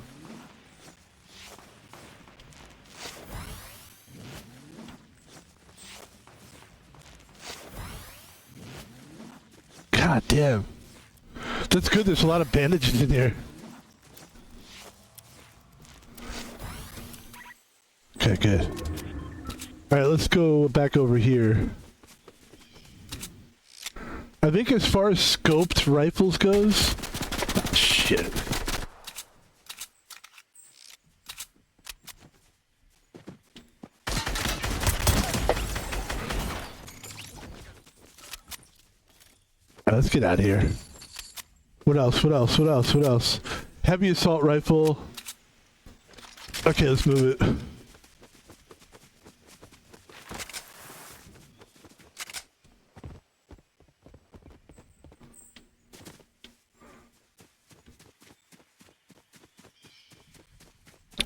God damn. That's good. There's a lot of bandages in here. Okay, good. Alright, let's go back over here. I think as far as scoped rifles goes... Shit. Let's get out of here. What else? What else? What else? What else? Heavy assault rifle. Okay, let's move it.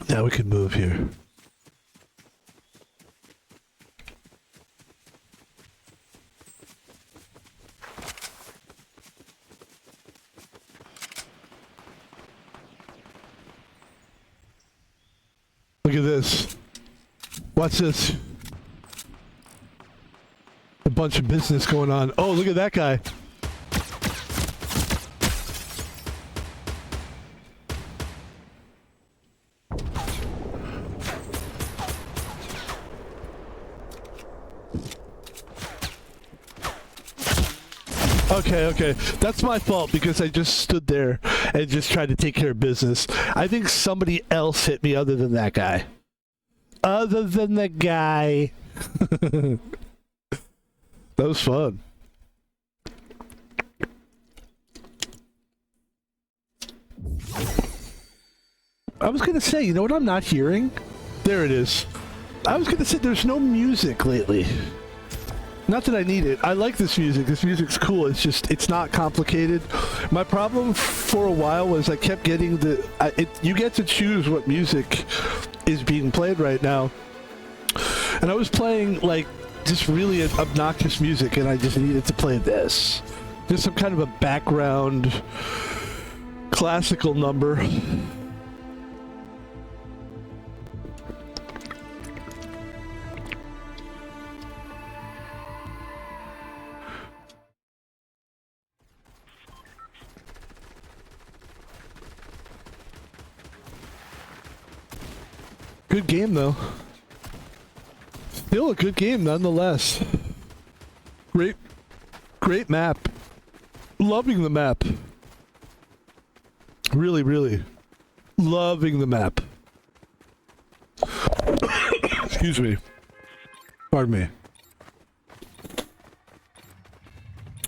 Now we can move here. Look at this. Watch this. A bunch of business going on. Oh, look at that guy. Okay. That's my fault because I just stood there and just tried to take care of business. I think somebody else hit me other than that guy. Other than the guy. That was fun. I was gonna say, you know what I'm not hearing? There it is. I was gonna say there's no music lately. Not that I need it. I like this music. This music's cool. It's just, it's not complicated. My problem for a while was I kept getting you get to choose what music is being played right now. And I was playing, like, just really obnoxious music, and I just needed to play this. Just some kind of a background classical number. Good game, though. Still a good game, nonetheless. Great map. Loving the map. Really, really. Loving the map. Excuse me. Pardon me.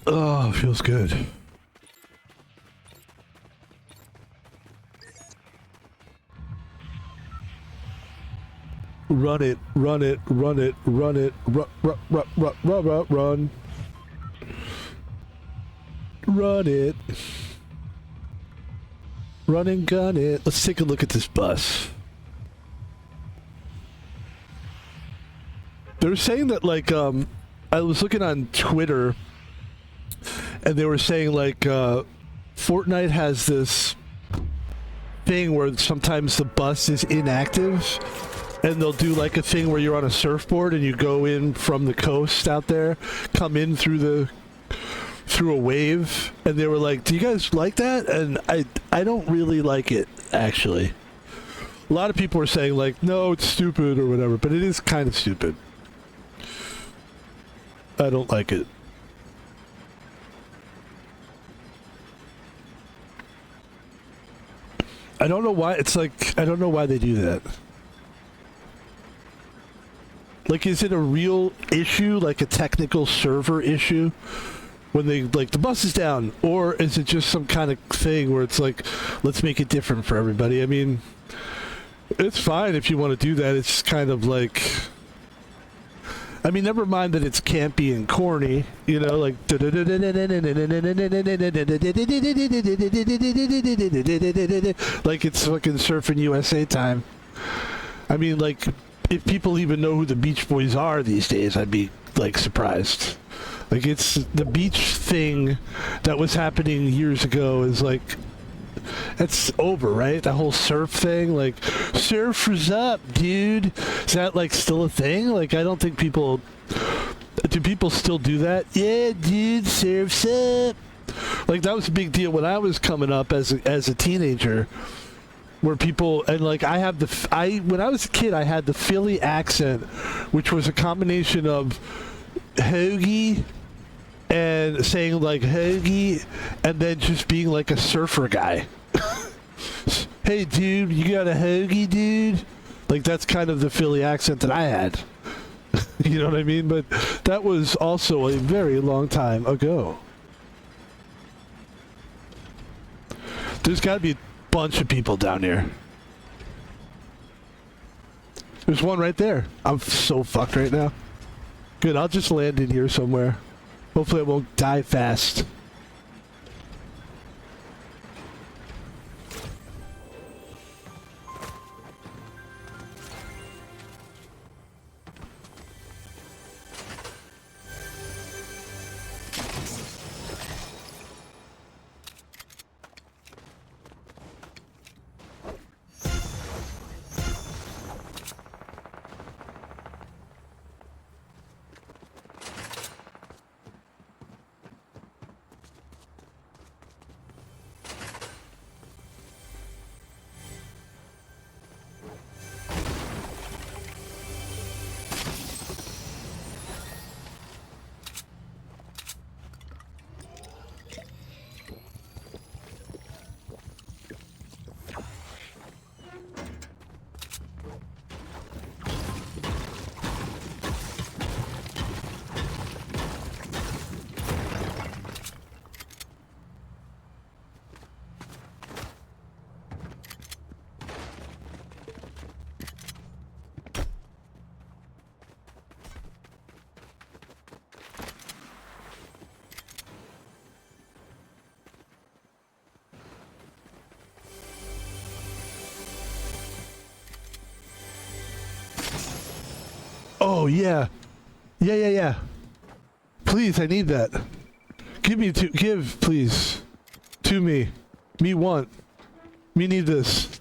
Oh, feels good. Run it, run it, run it, run it, run. Run it. Run and gun it. Let's take a look at this bus. They were saying that, like, I was looking on Twitter, and they were saying, like, Fortnite has this thing where sometimes the bus is inactive, and they'll do, like, a thing where you're on a surfboard and you go in from the coast out there, come in through a wave, and they were like, do you guys like that? And I don't really like it, actually. A lot of people were saying, like, no, it's stupid or whatever, but it is kind of stupid. I don't like it. I don't know why. It's like, I don't know why they do that. Like, is it a real issue, like a technical server issue? When they, like, the bus is down, or is it just some kind of thing where it's like, let's make it different for everybody? I mean, it's fine if you want to do that. It's kind of like, I mean, never mind that it's campy and corny, you know, like, like it's fucking Surfing USA time. I mean, like, if people even know who the Beach Boys are these days, I'd be, like, surprised. Like, it's the beach thing that was happening years ago is like, it's over, right? That whole surf thing, like, surfers up, dude. Is that, like, still a thing? Like, I don't think people, do people still do that? Yeah, dude, surfs up. Like, that was a big deal when I was coming up as a teenager, where people, and like, I have when I was a kid, I had the Philly accent, which was a combination of hoagie and saying like hoagie and then just being like a surfer guy. Hey dude, you got a hoagie, dude? Like, that's kind of the Philly accent that I had. You know what I mean? But that was also a very long time ago. There's got to be a bunch of people down here. There's one right there. I'm so fucked right now. Good, I'll just land in here somewhere. Hopefully I won't die fast. Oh, yeah. Yeah. Please, I need that. Give, please. To me. Me want. Me need this.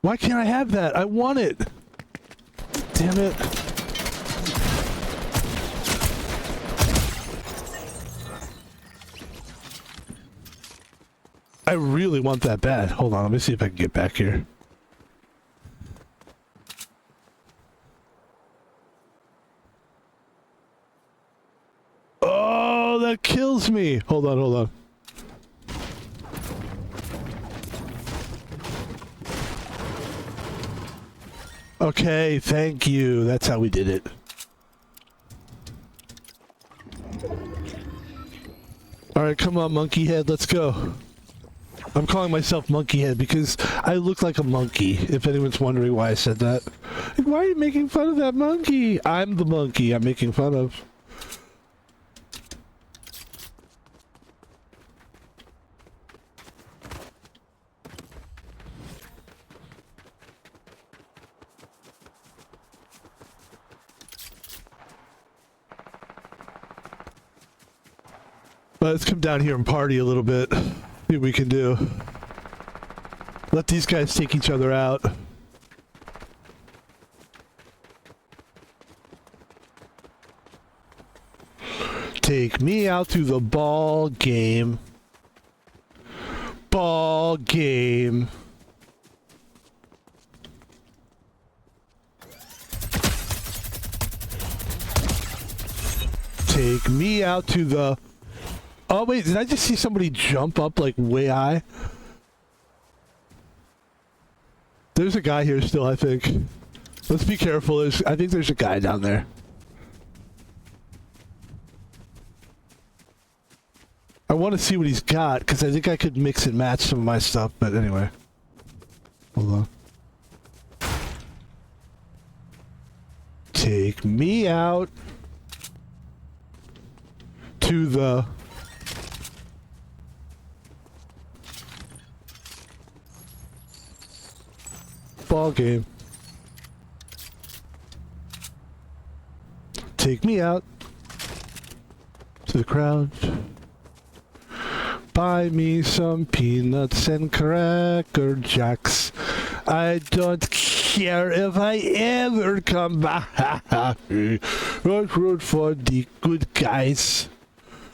Why can't I have that? I want it. Damn it. I really want that bad. Hold on, let me see if I can get back here. Oh, that kills me. Hold on. Okay, thank you. That's how we did it. Alright, come on, monkey head, let's go. I'm calling myself Monkey Head because I look like a monkey, if anyone's wondering why I said that. Like, why are you making fun of that monkey? I'm the monkey I'm making fun of. Let's come down here and party a little bit. See what we can do. Let these guys take each other out. Take me out to the ball game. Ball game. Take me out to the... Oh wait, did I just see somebody jump up like way high? There's a guy here still, I think. Let's be careful. I think there's a guy down there. I want to see what he's got, because I think I could mix and match some of my stuff, but anyway. Hold on. Take me out to the... ball game. Take me out to the crowd. Buy me some peanuts and cracker jacks. I don't care if I ever come back. Root for the good guys,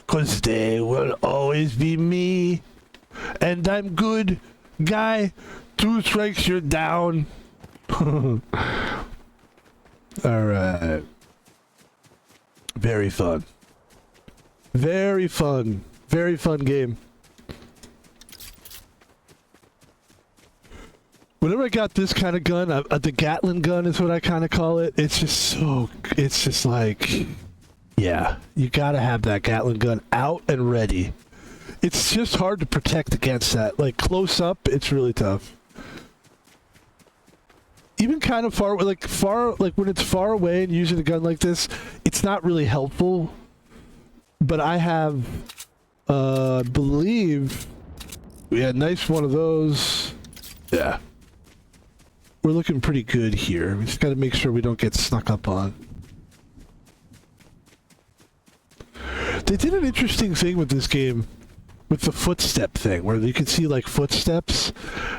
'cause they will always be me. And I'm good guy. 2 strikes, you're down. Alright. Very fun. Very fun. Very fun game. Whenever I got this kind of gun, the Gatling gun is what I kind of call it. It's just like, yeah, you gotta have that Gatling gun out and ready. It's just hard to protect against that. Like close up, it's really tough. Even kind of far, like when it's far away and using a gun like this, it's not really helpful. But I have, I believe, we had a nice one of those. Yeah. We're looking pretty good here. We just got to make sure we don't get snuck up on. They did an interesting thing with this game, with the footstep thing, where you can see like footsteps.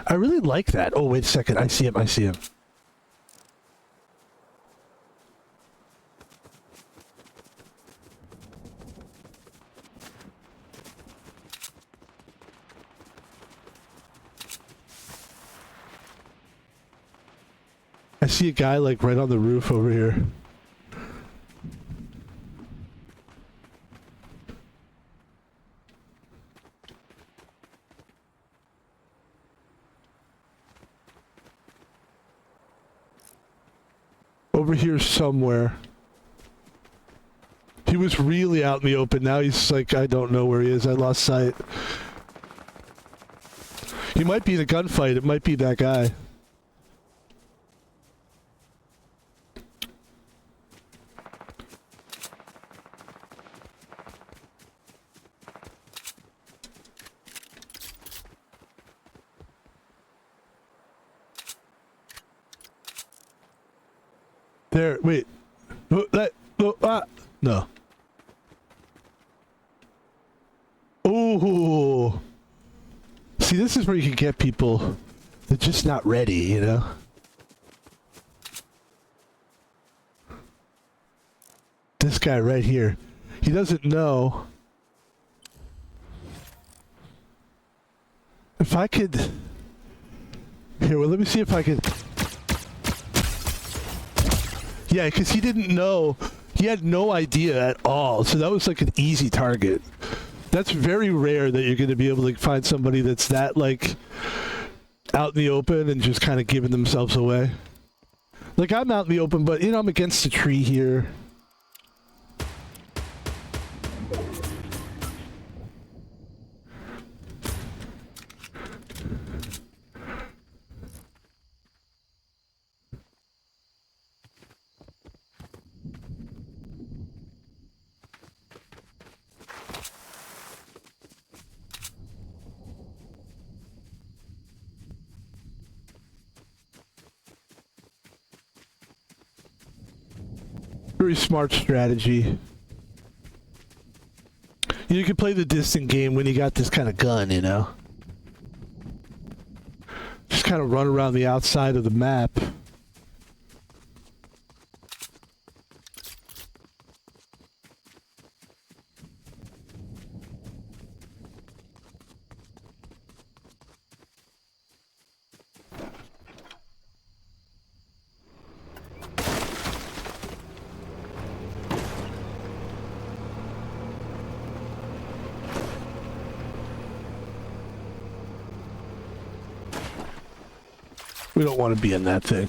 I really like that. Oh, wait a second. I see him. I see him. I see a guy like right on the roof over here. Over here somewhere. He was really out in the open. Now he's like, I don't know where he is. I lost sight. He might be in a gunfight. It might be that guy. There, wait. No. Oh. See, this is where you can get people. They're just not ready, you know? This guy right here. He doesn't know. If I could... Here, well, let me see if I could... Yeah, because he didn't know. He had no idea at all. So that was like an easy target. That's very rare that you're going to be able to find somebody that's that, like, out in the open and just kind of giving themselves away. Like, I'm out in the open, but, you know, I'm against a tree here. Very smart strategy. You You can play the distant game when you got this kind of gun, you know? Just kind of run around the outside of the map. We don't want to be in that thing.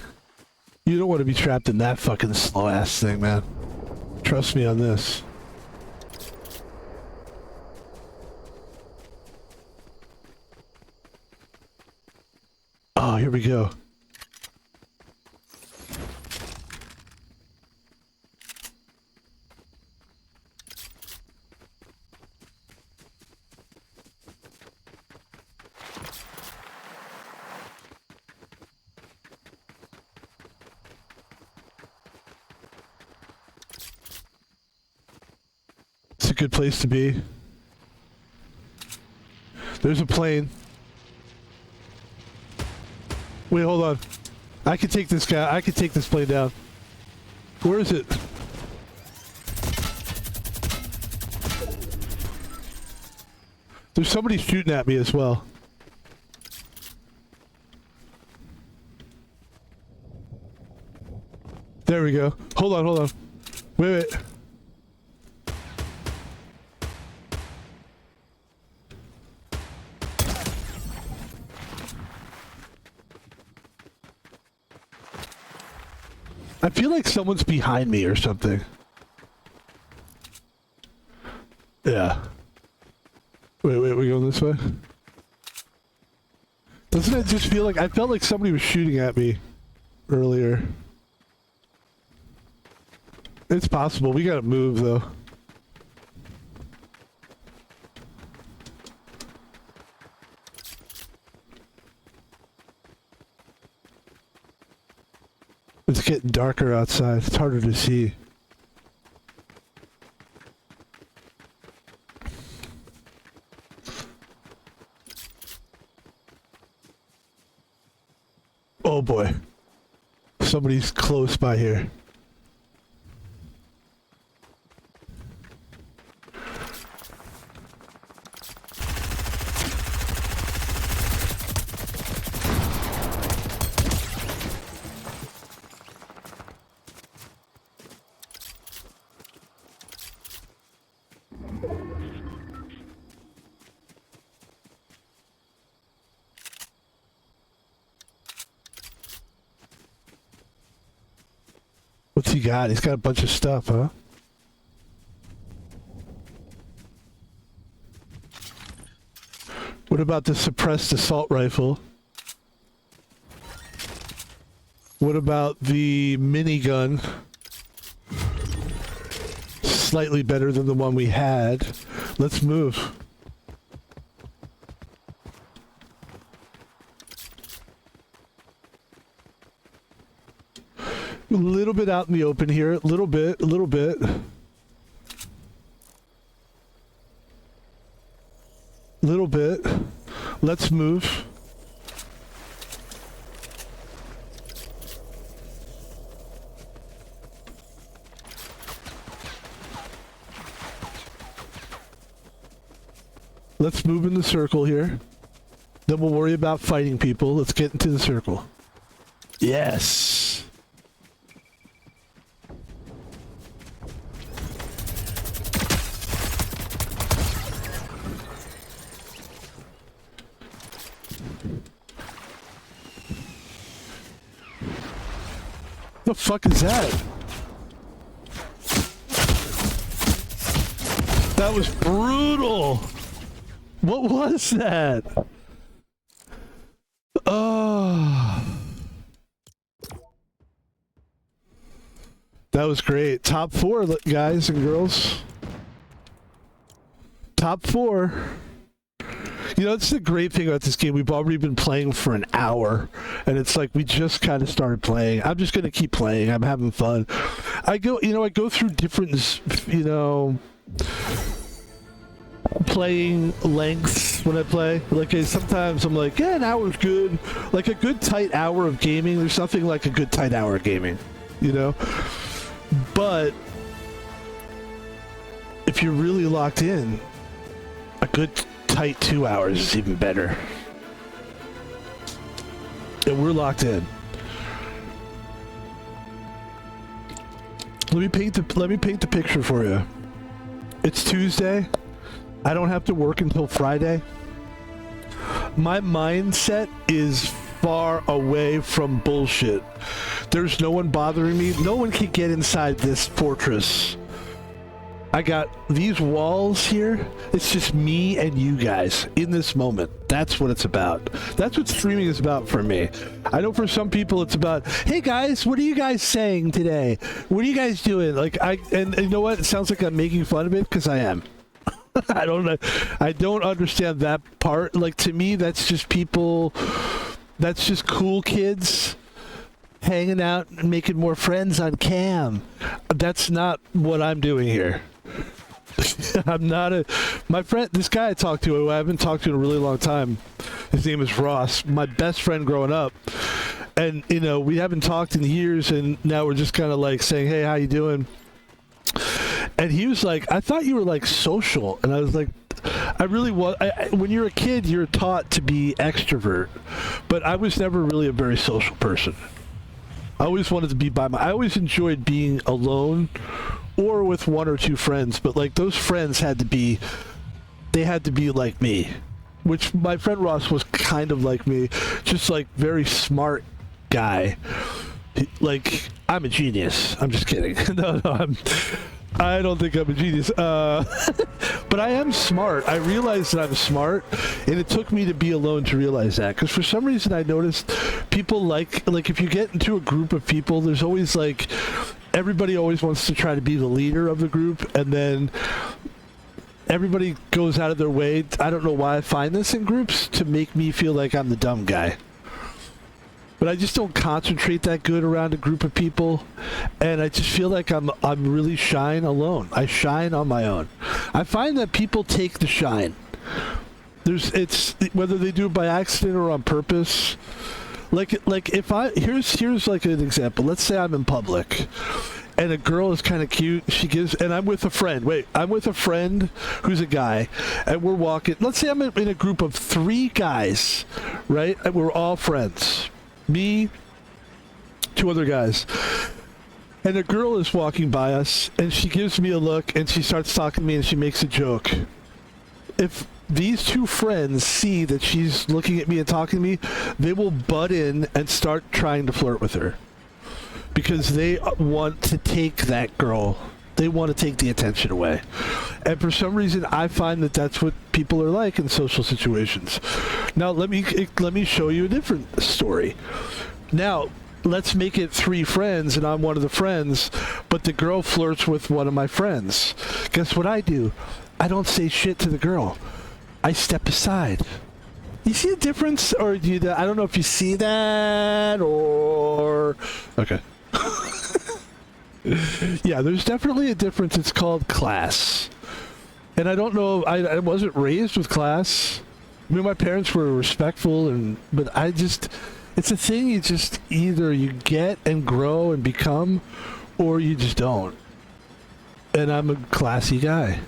You don't want to be trapped in that fucking slow ass thing, man. Trust me on this. Oh, here we go. It's a good place to be. There's a plane. Wait, hold on. I can take this guy. I can take this plane down. Where is it? There's somebody shooting at me as well. There we go. Hold on, hold on. Wait. I feel like someone's behind me or something. Yeah. Wait, we going this way? Doesn't it just feel like... I felt like somebody was shooting at me earlier. It's possible. We gotta move, though. It's getting darker outside. It's harder to see. Oh boy. Somebody's close by here. What's he got? He's got a bunch of stuff, huh? What about the suppressed assault rifle? What about the minigun? Slightly better than the one we had. Let's move. A little bit out in the open here. A little bit. Little bit. Let's move. Let's move in the circle here. Then we'll worry about fighting people. Let's get into the circle. Yes. The fuck is that? That was brutal. What was that? Oh. That was great. Top 4, guys and girls. Top 4. You know, it's the great thing about this game. We've already been playing for an hour, and it's like we just kind of started playing. I'm just gonna keep playing. I'm having fun. I go through different, playing lengths when I play. Like sometimes I'm like, yeah, an hour's good. Like a good tight hour of gaming. There's nothing like a good tight hour of gaming, you know. But if you're really locked in, a good tight 2 hours is even better. And we're locked in. Let me paint the picture for you. It's Tuesday. I don't have to work until Friday. My mindset is far away from bullshit. There's no one bothering me. No one can get inside this fortress. I got these walls here. It's just me and you guys in this moment. That's what it's about. That's what streaming is about for me. I know for some people it's about, hey guys, what are you guys saying today? What are you guys doing? Like and you know what? It sounds like I'm making fun of it because I am. I don't know. I don't understand that part. Like to me, that's just people. That's just cool kids hanging out and making more friends on cam. That's not what I'm doing here. I'm not my friend, this guy I talked to, who I haven't talked to in a really long time, his name is Ross, my best friend growing up. And, you know, we haven't talked in years, and now we're just kind of like saying, hey, how you doing? And he was like, I thought you were like social. And I was like, I really was. When you're a kid, you're taught to be extrovert. But I was never really a very social person. I always wanted to be I always enjoyed being alone or with one or two friends, but like those friends had to be like me, which my friend Ross was kind of like me, just like very smart guy. Like, I'm a genius. I'm just kidding. No, I don't think I'm a genius. But I am smart. I realize that I'm smart, and it took me to be alone to realize that. Because for some reason I noticed people like if you get into a group of people, there's always like, everybody always wants to try to be the leader of the group, and then everybody goes out of their way. I don't know why I find this in groups, to make me feel like I'm the dumb guy. But I just don't concentrate that good around a group of people, and I just feel like I'm really shine alone. I shine on my own. I find that people take the shine. It's whether they do it by accident or on purpose. Like if here's like an example. Let's say I'm in public, and a girl is kind of cute. And I'm with a friend. I'm with a friend who's a guy, and we're walking. Let's say I'm in a group of 3 guys, right? And we're all friends. Me, 2 other guys. And a girl is walking by us, and she gives me a look, and she starts talking to me, and she makes a joke. If these 2 friends see that she's looking at me and talking to me, they will butt in and start trying to flirt with her. Because they want to take that girl. They want to take the attention away. And for some reason, I find that that's what people are like in social situations. Now, let me show you a different story. Now, let's make it 3 friends, and I'm one of the friends, but the girl flirts with one of my friends. Guess what I do? I don't say shit to the girl. I step aside. You see a difference? Or I don't know if you see that, or... Okay. Yeah, there's definitely a difference. It's called class. And I don't know, I wasn't raised with class. I mean, my parents were respectful, but it's a thing you just either you get and grow and become, or you just don't. And I'm a classy guy.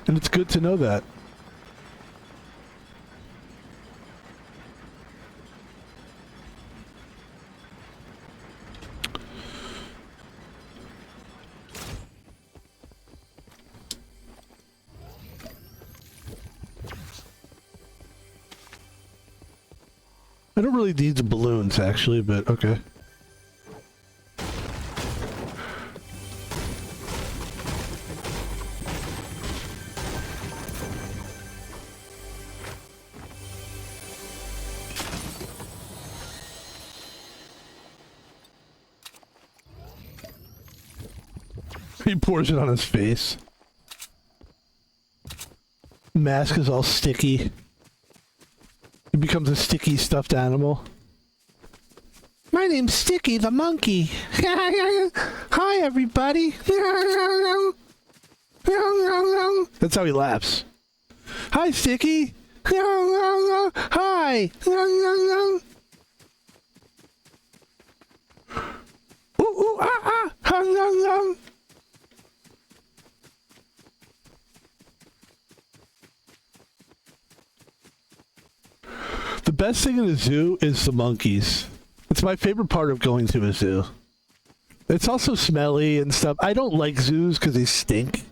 And it's good to know that. I don't really need the balloons, actually, but okay. He pours it on his face. Mask is all sticky. He becomes a sticky stuffed animal. My name's Sticky the monkey. Hi, everybody. That's how he laughs. Hi, Sticky. Hi. Ooh, ooh, ah, ah. The best thing in a zoo is the monkeys. It's my favorite part of going to a zoo. It's also smelly and stuff. I don't like zoos because they stink.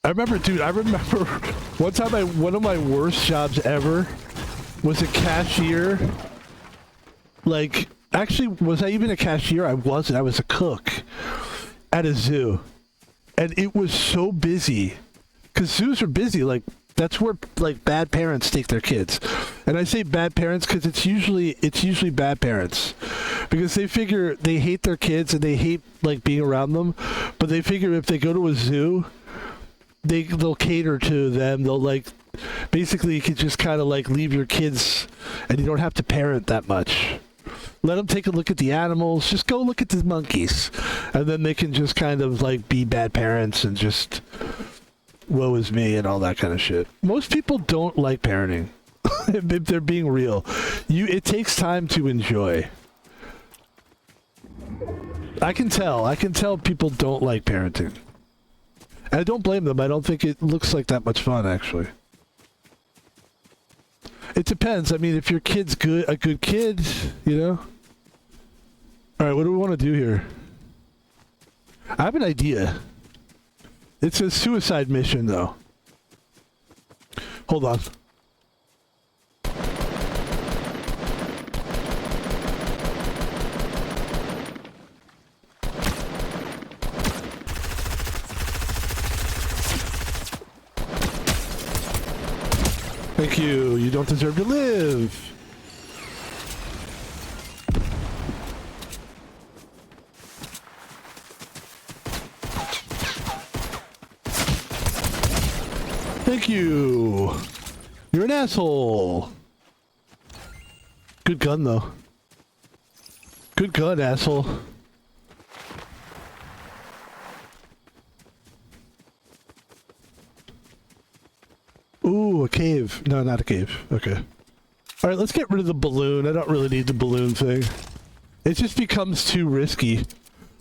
I remember one time one of my worst jobs ever was a cashier. Like, actually, was I even a cashier? I wasn't. I was a cook at a zoo. And it was so busy. Because zoos are busy. Like, that's where, like, bad parents take their kids. And I say bad parents because it's usually bad parents. Because they figure they hate their kids and they hate, like, being around them. But they figure if they go to a zoo, they'll cater to them. They'll, like, basically you can just kind of, like, leave your kids and you don't have to parent that much. Let them take a look at the animals. Just go look at the monkeys. And then they can just kind of, like, be bad parents and just woe is me and all that kind of shit. Most people don't like parenting. If they're being real. It takes time to enjoy. I can tell people don't like parenting. And I don't blame them. I don't think it looks like that much fun, actually. It depends. I mean, if your kid's a good kid, you know? Alright, what do we want to do here? I have an idea. It's a suicide mission, though. Hold on. Thank you. You don't deserve to live. Thank you. You're an asshole. Good gun, though. Good gun, asshole. Ooh, a cave. No, not a cave. Okay. Alright, let's get rid of the balloon. I don't really need the balloon thing. It just becomes too risky.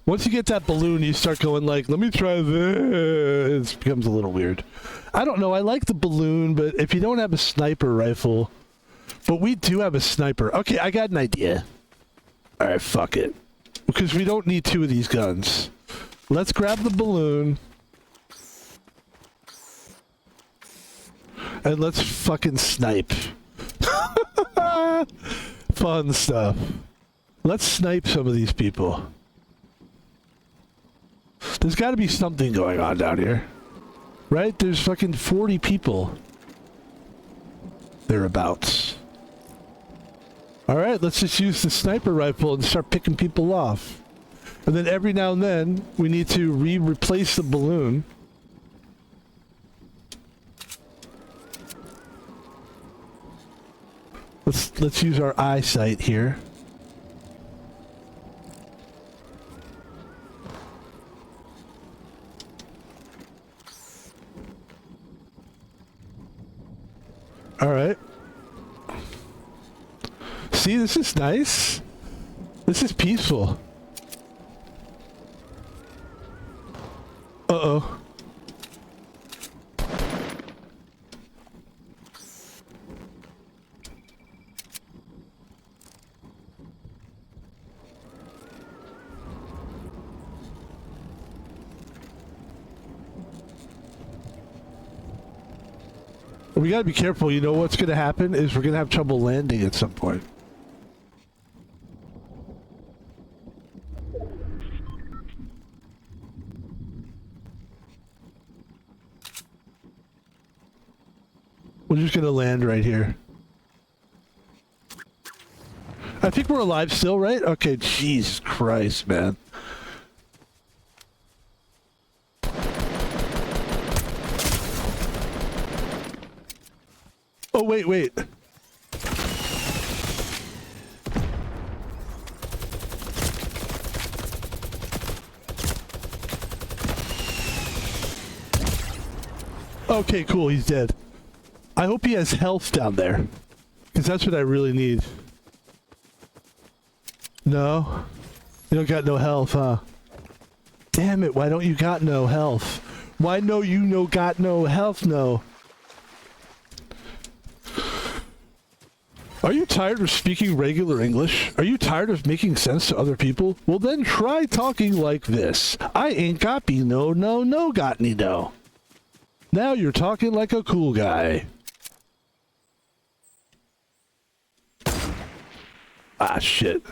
Once you get that balloon, you start going like, let me try this. It becomes a little weird. I don't know. I like the balloon, but if you don't have a sniper rifle... But we do have a sniper. Okay, I got an idea. Alright, fuck it. Because we don't need two of these guns. Let's grab the balloon. And let's fucking snipe. Fun stuff. Let's snipe some of these people. There's got to be something going on down here. Right? There's fucking 40 people. Thereabouts. Alright, let's just use the sniper rifle and start picking people off. And then every now and then, we need to replace the balloon. Let's use our eyesight here. All right. See, this is nice. This is peaceful. Uh-oh. We gotta be careful. You know what's gonna happen is we're gonna have trouble landing at some point. We're just gonna land right here. I think we're alive still, right? Okay, Jesus Christ, man. Oh, wait. Okay, cool. He's dead. I hope he has health down there. Because that's what I really need. No? You don't got no health, huh? Damn it, why don't you got no health? Why no you no got no health, no? Are you tired of speaking regular English? Are you tired of making sense to other people? Well then try talking like this. I ain't got me no got me no. Now you're talking like a cool guy. Ah, shit.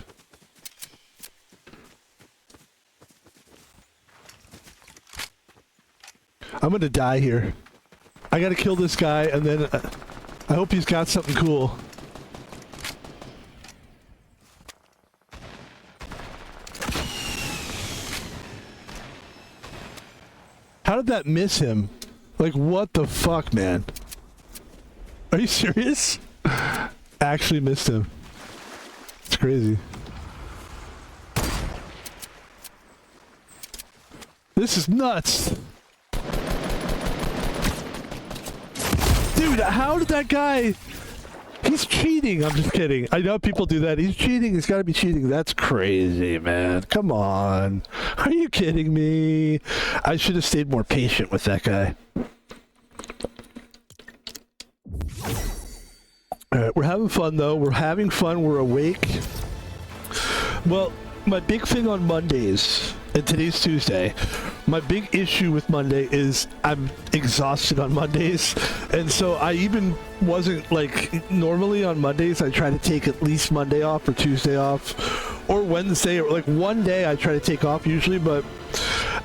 I'm gonna die here. I gotta kill this guy, and then I hope he's got something cool. How did that miss him? Like, what the fuck, man? Are you serious? Actually missed him. It's crazy. This is nuts. Dude, how did that guy... He's cheating. I'm just kidding. I know people do that. He's cheating. He's got to be cheating. That's crazy, man. Come on. Are you kidding me? I should have stayed more patient with that guy. Alright, we're having fun, though. We're having fun. We're awake. Well, my big thing on Mondays, and today's Tuesday, my big issue with Monday is I'm exhausted on Mondays. And so I even wasn't like, normally on Mondays I try to take at least Monday off or Tuesday off or Wednesday, or like one day I try to take off usually, but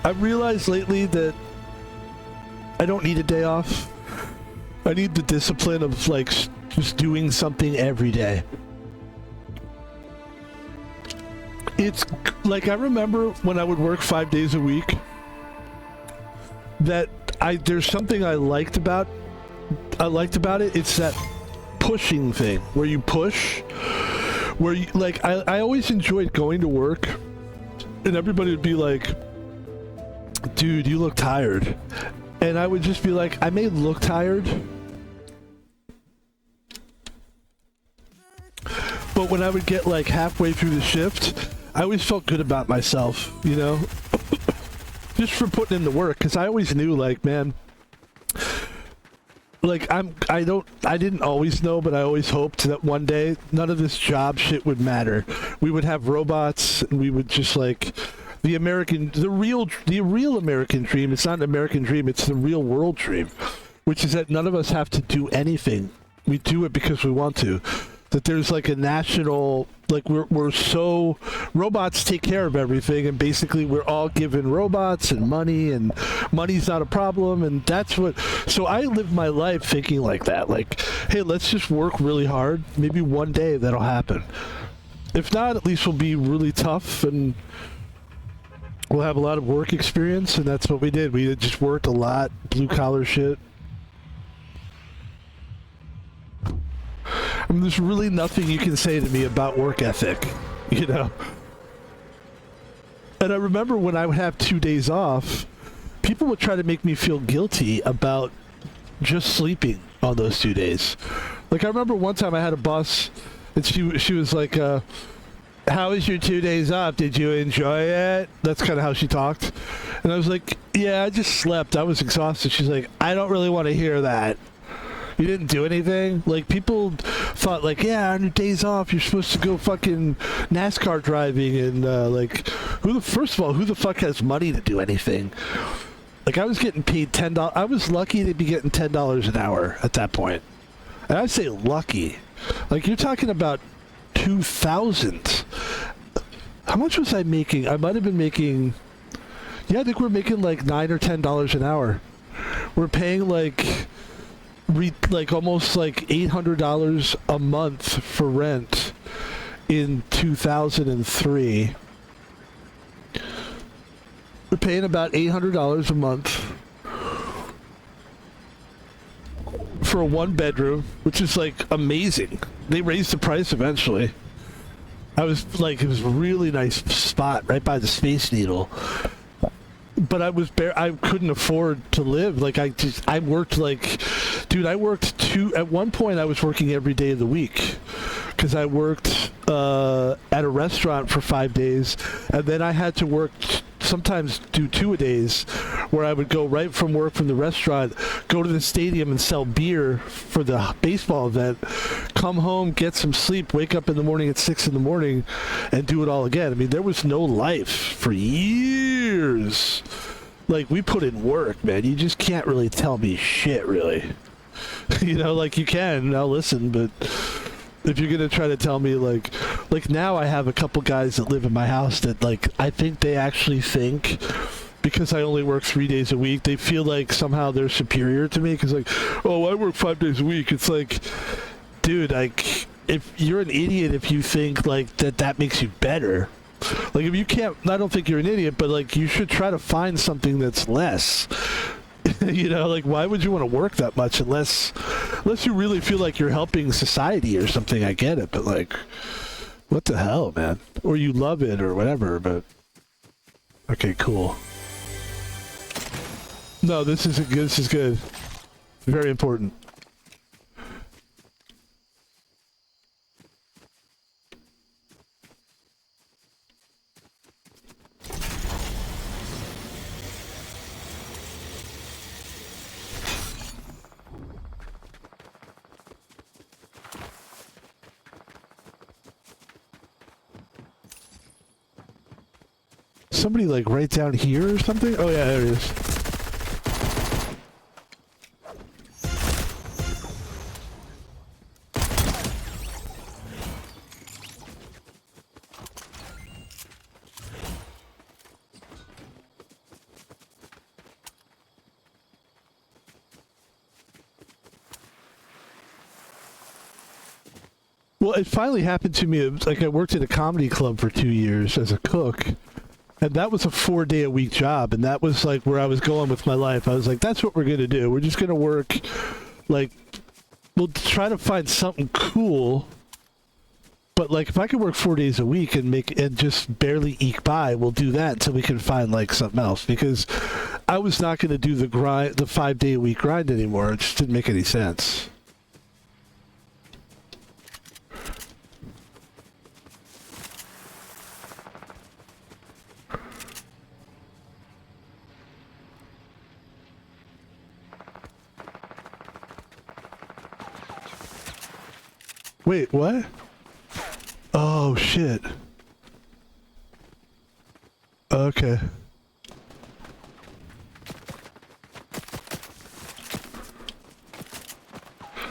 I've realized lately that I don't need a day off. I need the discipline of like just doing something every day. It's like, I remember when I would work 5 days a week, that there's something I liked about it. It's that pushing thing where you push, where you, like, I always enjoyed going to work and everybody would be like, dude, you look tired. And I would just be like, I may look tired, but when I would get like halfway through the shift, I always felt good about myself, you know? Just for putting in the work, because I always knew, like, man, like, I didn't always know, but I always hoped that one day none of this job shit would matter. We would have robots, and we would just, like, the real American dream, it's not an American dream, it's the real world dream, which is that none of us have to do anything. We do it because we want to. That there's like a national, like we're so, robots take care of everything, and basically we're all given robots and money's not a problem, and that's what, so I live my life thinking like that, like, hey, let's just work really hard, maybe one day that'll happen. If not, at least we'll be really tough and we'll have a lot of work experience, and that's what we did. We just worked a lot, blue collar shit. I mean, there's really nothing you can say to me about work ethic, you know? And I remember when I would have 2 days off, people would try to make me feel guilty about just sleeping on those 2 days. Like, I remember one time I had a boss, and she was like, how was your 2 days off? Did you enjoy it? That's kind of how she talked. And I was like, yeah, I just slept. I was exhausted. She's like, I don't really want to hear that. You didn't do anything? Like, people thought, like, yeah, on your days off, you're supposed to go fucking NASCAR driving, and, like, first of all, who the fuck has money to do anything? Like, I was getting paid $10. I was lucky to be getting $10 an hour at that point. And I say lucky. Like, you're talking about 2,000. How much was I making? I might have been making, yeah, I think we're making, like, $9 or $10 an hour. We're paying, like almost like $800 a month for rent in 2003. We're paying about $800 a month for a one bedroom, which is like amazing. They raised the price eventually. I was like, it was a really nice spot right by the Space Needle. but I couldn't afford to live. Like I worked like, dude, at one point I was working every day of the week because I worked at a restaurant for 5 days, and then I had to work sometimes do 2-a-days where I would go right from work from the restaurant, go to the stadium and sell beer for the baseball event, come home, get some sleep, wake up in the morning at 6 in the morning and do it all again. I mean, there was no life for years. Like, we put in work, man. You just can't really tell me shit, really. You know, like, you can, I'll listen, but if you're gonna try to tell me like now I have a couple guys that live in my house that like I think they actually think because I only work 3 days a week, they feel like somehow they're superior to me because like, oh, I work 5 days a week. It's like, dude, like if you're an idiot if you think like that makes you better. Like if you can't, I don't think you're an idiot, but like you should try to find something that's less. You know, like why would you want to work that much unless you really feel like you're helping society or something? I get it, but like, what the hell, man? Or you love it or whatever, but okay, cool. No, this is good. Very important. Somebody like right down here or something? Oh yeah, there it is. Well, it finally happened to me. It was like I worked at a comedy club for 2 years as a cook. And that was a 4-day-a-week job, and that was like where I was going with my life. I was like, that's what we're going to do. We're just going to work, like, we'll try to find something cool. But, like, if I could work 4 days a week and just barely eke by, we'll do that until we can find, like, something else. Because I was not going to do the 5-day-a-week grind anymore. It just didn't make any sense. Wait, what? Oh, shit. Okay.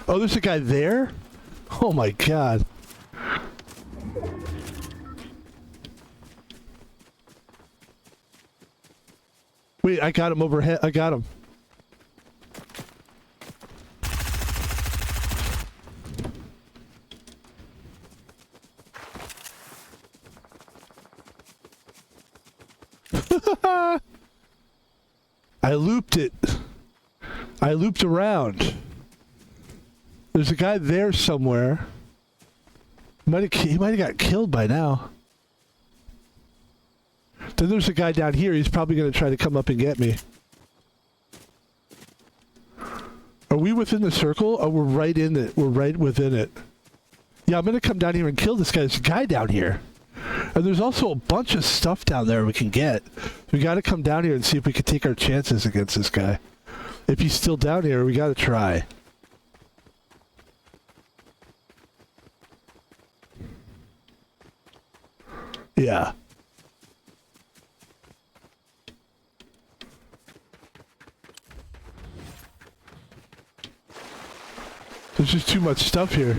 Oh, there's a guy there? Oh my god. Wait, I got him overhead. I got him. I looped it. I looped around. There's a guy there somewhere. He might have got killed by now. Then there's a guy down here. He's probably going to try to come up and get me. Are we within the circle? Oh, we're right in it. We're right within it. Yeah, I'm going to come down here and kill this guy. There's a guy down here. And there's also a bunch of stuff down there we can get. We got to come down here and see if we can take our chances against this guy. If he's still down here, we got to try. Yeah. There's just too much stuff here.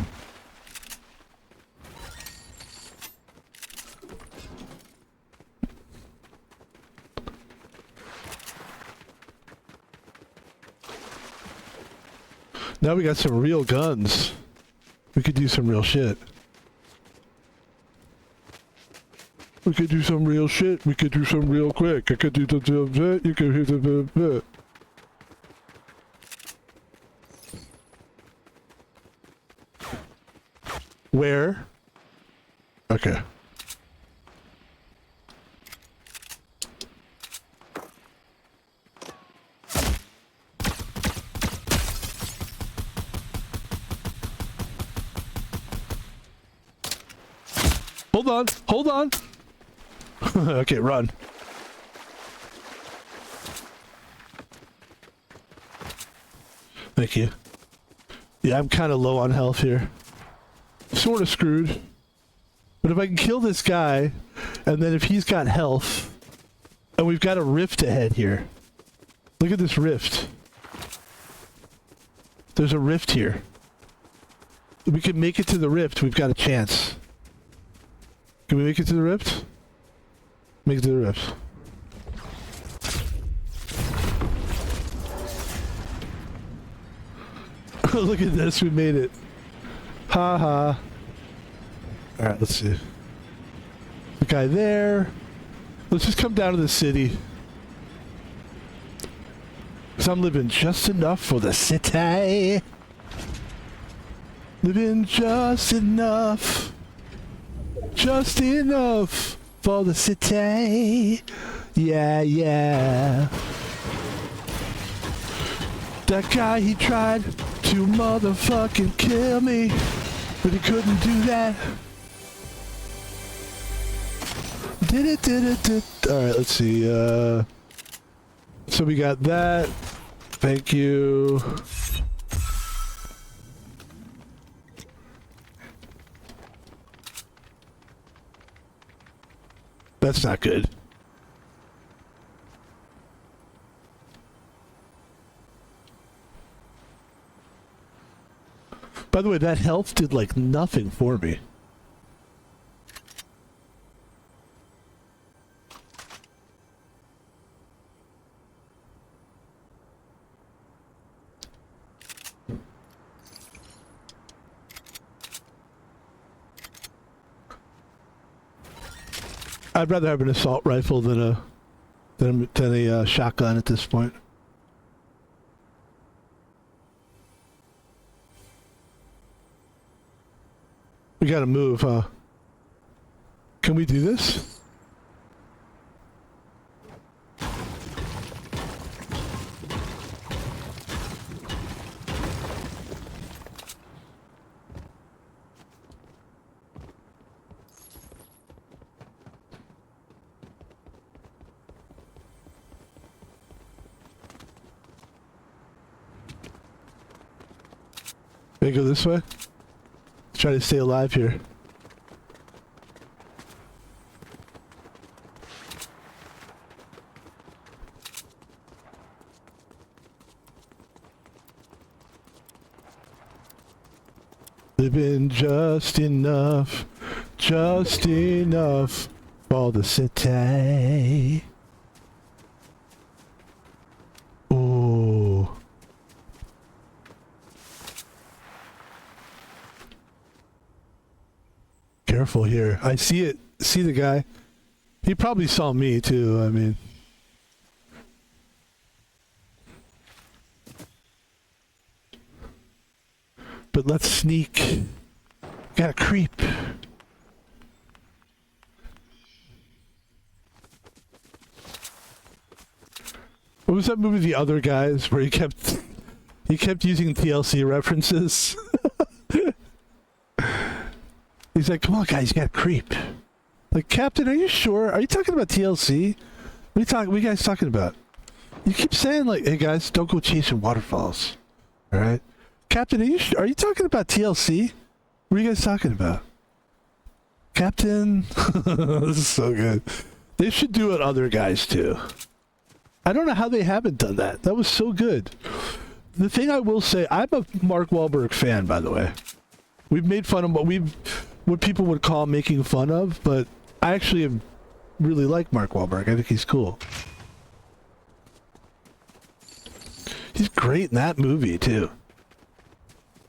Now we got some real guns. We could do some real shit. We could do some real shit. We could do some real quick. I could do the shit. You could do the bit. Where? Okay. Hold on. Hold on. Okay, run. Thank you. Yeah, I'm kind of low on health here. Sort of screwed. But if I can kill this guy, and then if he's got health, and we've got a rift ahead here. Look at this rift. There's a rift here. If we can make it to the rift, we've got a chance. Can we make it to the rift? Make it to the rift. Look at this, we made it. Ha ha. Alright, let's see. The guy there. Let's just come down to the city. Because I'm living just enough for the city. Living just enough. Just enough for the city. Yeah, yeah. That guy, he tried to motherfucking kill me, but he couldn't do that. Did it. Alright, let's see. So we got that. Thank you. That's not good. By the way, that health did like nothing for me. I'd rather have an assault rifle than a shotgun at this point. We gotta move, huh? Can we do this? Can I go this way? Let's try to stay alive here. Living just enough for the city. Ooh. Careful here. I see it. See the guy. He probably saw me too, I mean. But let's sneak. Gotta creep. What was that movie, The Other Guys, where he kept using TLC references? He's like, come on guys, you gotta creep. Like, Captain, are you sure? Are you talking about TLC? What are you guys talking about? You keep saying like, hey guys, don't go chasing waterfalls. Alright? Captain, are you talking about TLC? What are you guys talking about? Captain? This is so good. They should do it Other Guys too. I don't know how they haven't done that. That was so good. The thing I will say, I'm a Mark Wahlberg fan, by the way. We've made fun of what people would call making fun of, but I actually really like Mark Wahlberg. I think he's cool. He's great in that movie too.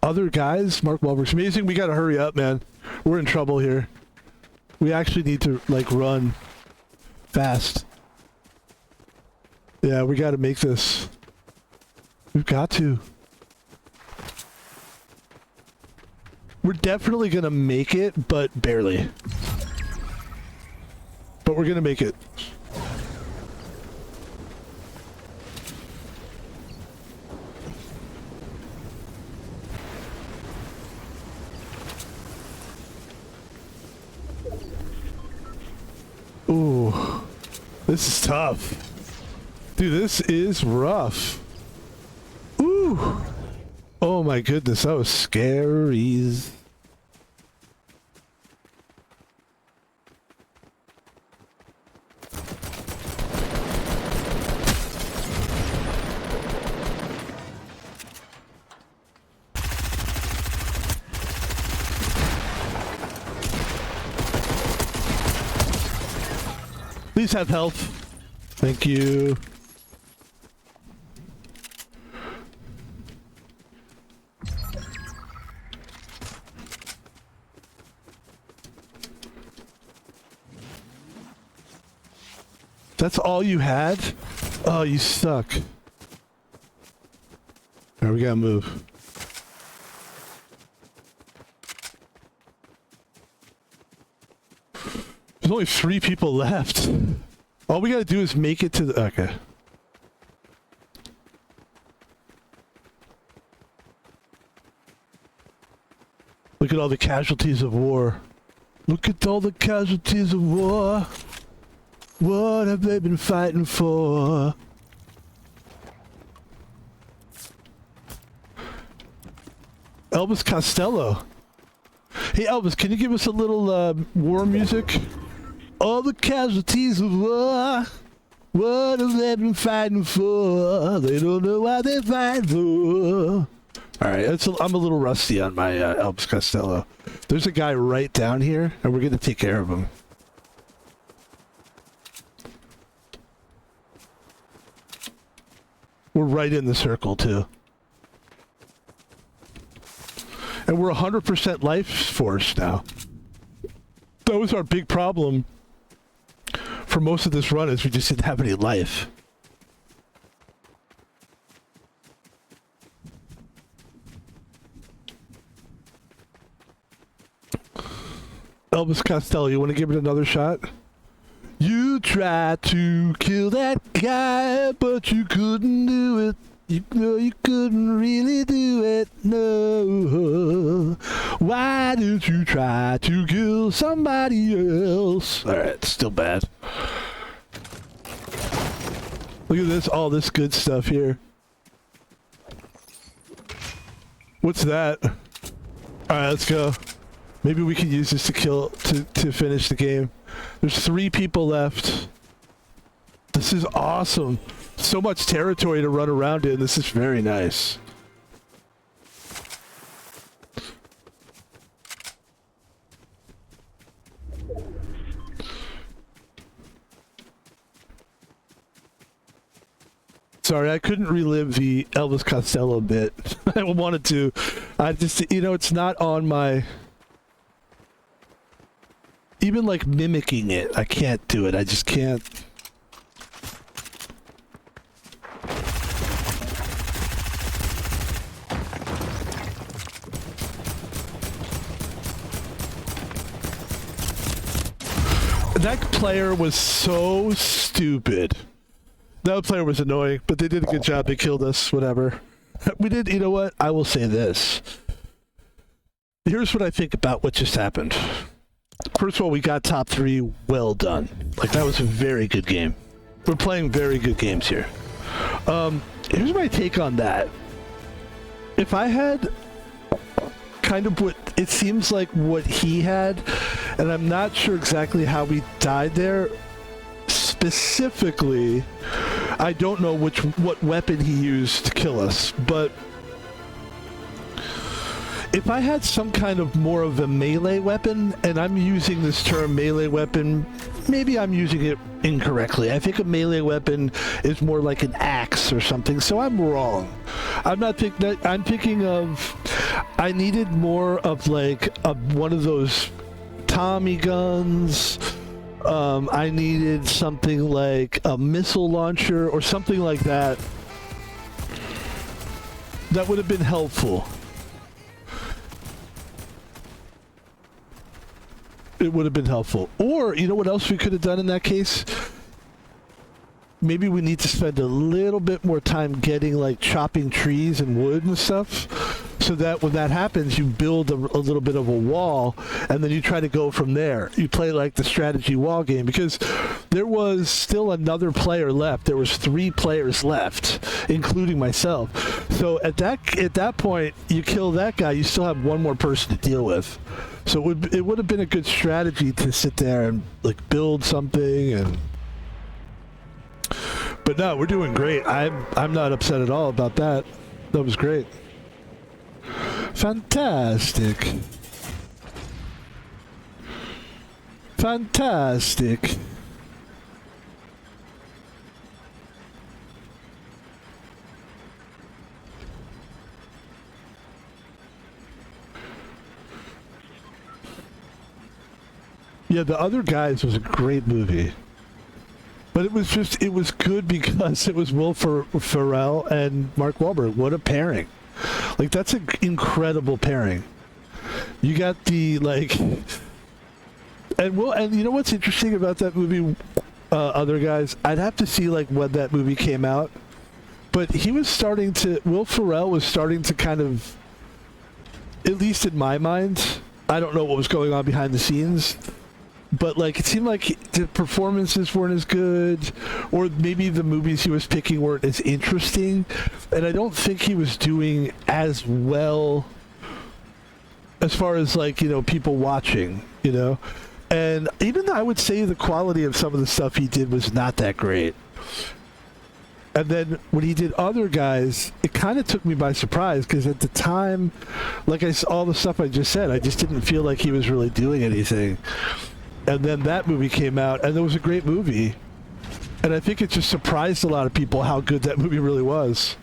Other Guys, Mark Wahlberg's amazing. We gotta hurry up, man. We're in trouble here. We actually need to like run fast. Yeah, we gotta make this. We've got to. We're definitely gonna make it, but barely. But we're gonna make it. This is tough. Dude, this is rough. Ooh. Oh my goodness, that was scary. Please have health. Thank you. That's all you had? Oh, you suck. Alright, we gotta move. There's only 3 people left. All we gotta do is make it to the... Okay. Look at all the casualties of war. Look at all the casualties of war. What have they been fighting for? Elvis Costello. Hey Elvis, can you give us a little war music? All the casualties of war. What have they been fighting for? They don't know what they're fighting for. Alright, I'm a little rusty on my Elvis Costello. There's a guy right down here, and we're gonna take care of him. We're right in the circle, too. And we're 100% life force now. That was our big problem for most of this run, is we just didn't have any life. Elvis Costello, you want to give it another shot? You tried to kill that guy, but you couldn't do it. You know you couldn't really do it, no. Why did you try to kill somebody else? Alright, still bad. Look at this, all this good stuff here. What's that? Alright, let's go. Maybe we can use this to finish the game. There's 3 people left. This is awesome. So much territory to run around in. This is very nice. Sorry, I couldn't relive the Elvis Costello bit. I wanted to. I just, you know, it's not on my... Even like mimicking it, I can't do it. I just can't. That player was so stupid. That player was annoying, but they did a good job. They killed us, whatever. We did, you know what? I will say this. Here's what I think about what just happened. First of all, we got top 3, well done. Like, that was a very good game. We're playing very good games here. Here's my take on that. If I had kind of what it seems like what he had, and I'm not sure exactly how we died there, specifically, I don't know what weapon he used to kill us, but if I had some kind of more of a melee weapon, and I'm using this term melee weapon, maybe I'm using it incorrectly. I think a melee weapon is more like an axe or something, so I'm wrong. I'm not thinking that. I'm thinking of, I needed more of like one of those Tommy guns. I needed something like a missile launcher or something like that. That would have been helpful. It would have been helpful. Or, you know what else we could have done in that case? Maybe we need to spend a little bit more time getting, like, chopping trees and wood and stuff. so that when that happens, you build a little bit of a wall, and then you try to go from there. You play like the strategy wall game, because there was still another player left. There was 3 players left, including myself. So at that point, you kill that guy, you still have one more person to deal with. So it would have been a good strategy to sit there and like build something. And but no, we're doing great. I'm not upset at all about that. That was great. Fantastic. Fantastic. Yeah, The Other Guys was a great movie. But it was good because it was Will Ferrell and Mark Wahlberg. What a pairing. Like, that's an incredible pairing. You got the, like... And you know what's interesting about that movie, Other Guys? I'd have to see, like, when that movie came out. But Will Ferrell was starting to kind of, at least in my mind, I don't know what was going on behind the scenes, but like it seemed like the performances weren't as good, or maybe the movies he was picking weren't as interesting, and I don't think he was doing as well as far as like, you know, people watching, you know. And even though I would say the quality of some of the stuff he did was not that great. And then when he did Other Guys, it kind of took me by surprise, because at the time, like all the stuff I just said, I just didn't feel like he was really doing anything. And then that movie came out, and it was a great movie. And I think it just surprised a lot of people how good that movie really was.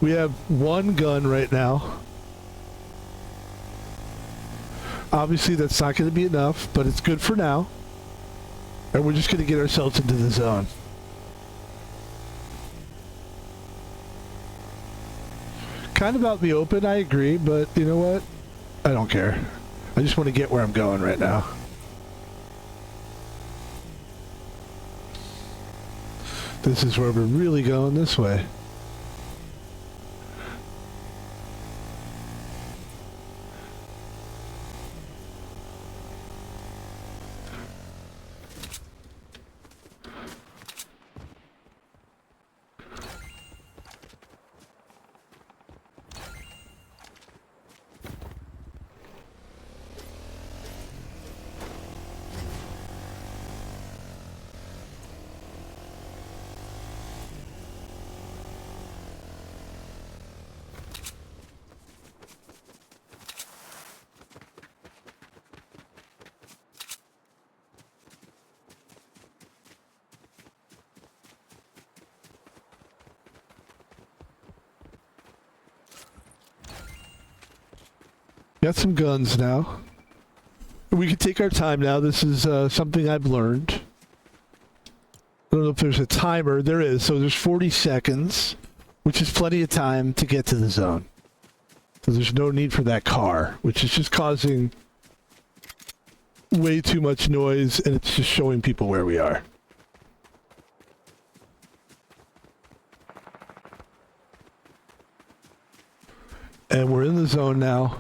We have one gun right now. Obviously, that's not going to be enough, but it's good for now. And we're just going to get ourselves into the zone. Kind of out in the open, I agree, but you know what? I don't care. I just want to get where I'm going right now. This is where we're really going, this way. Got some guns now. We can take our time now. This is something I've learned. I don't know if there's a timer. There is. So there's 40 seconds, which is plenty of time to get to the zone. So there's no need for that car, which is just causing way too much noise, and it's just showing people where we are. And we're in the zone now.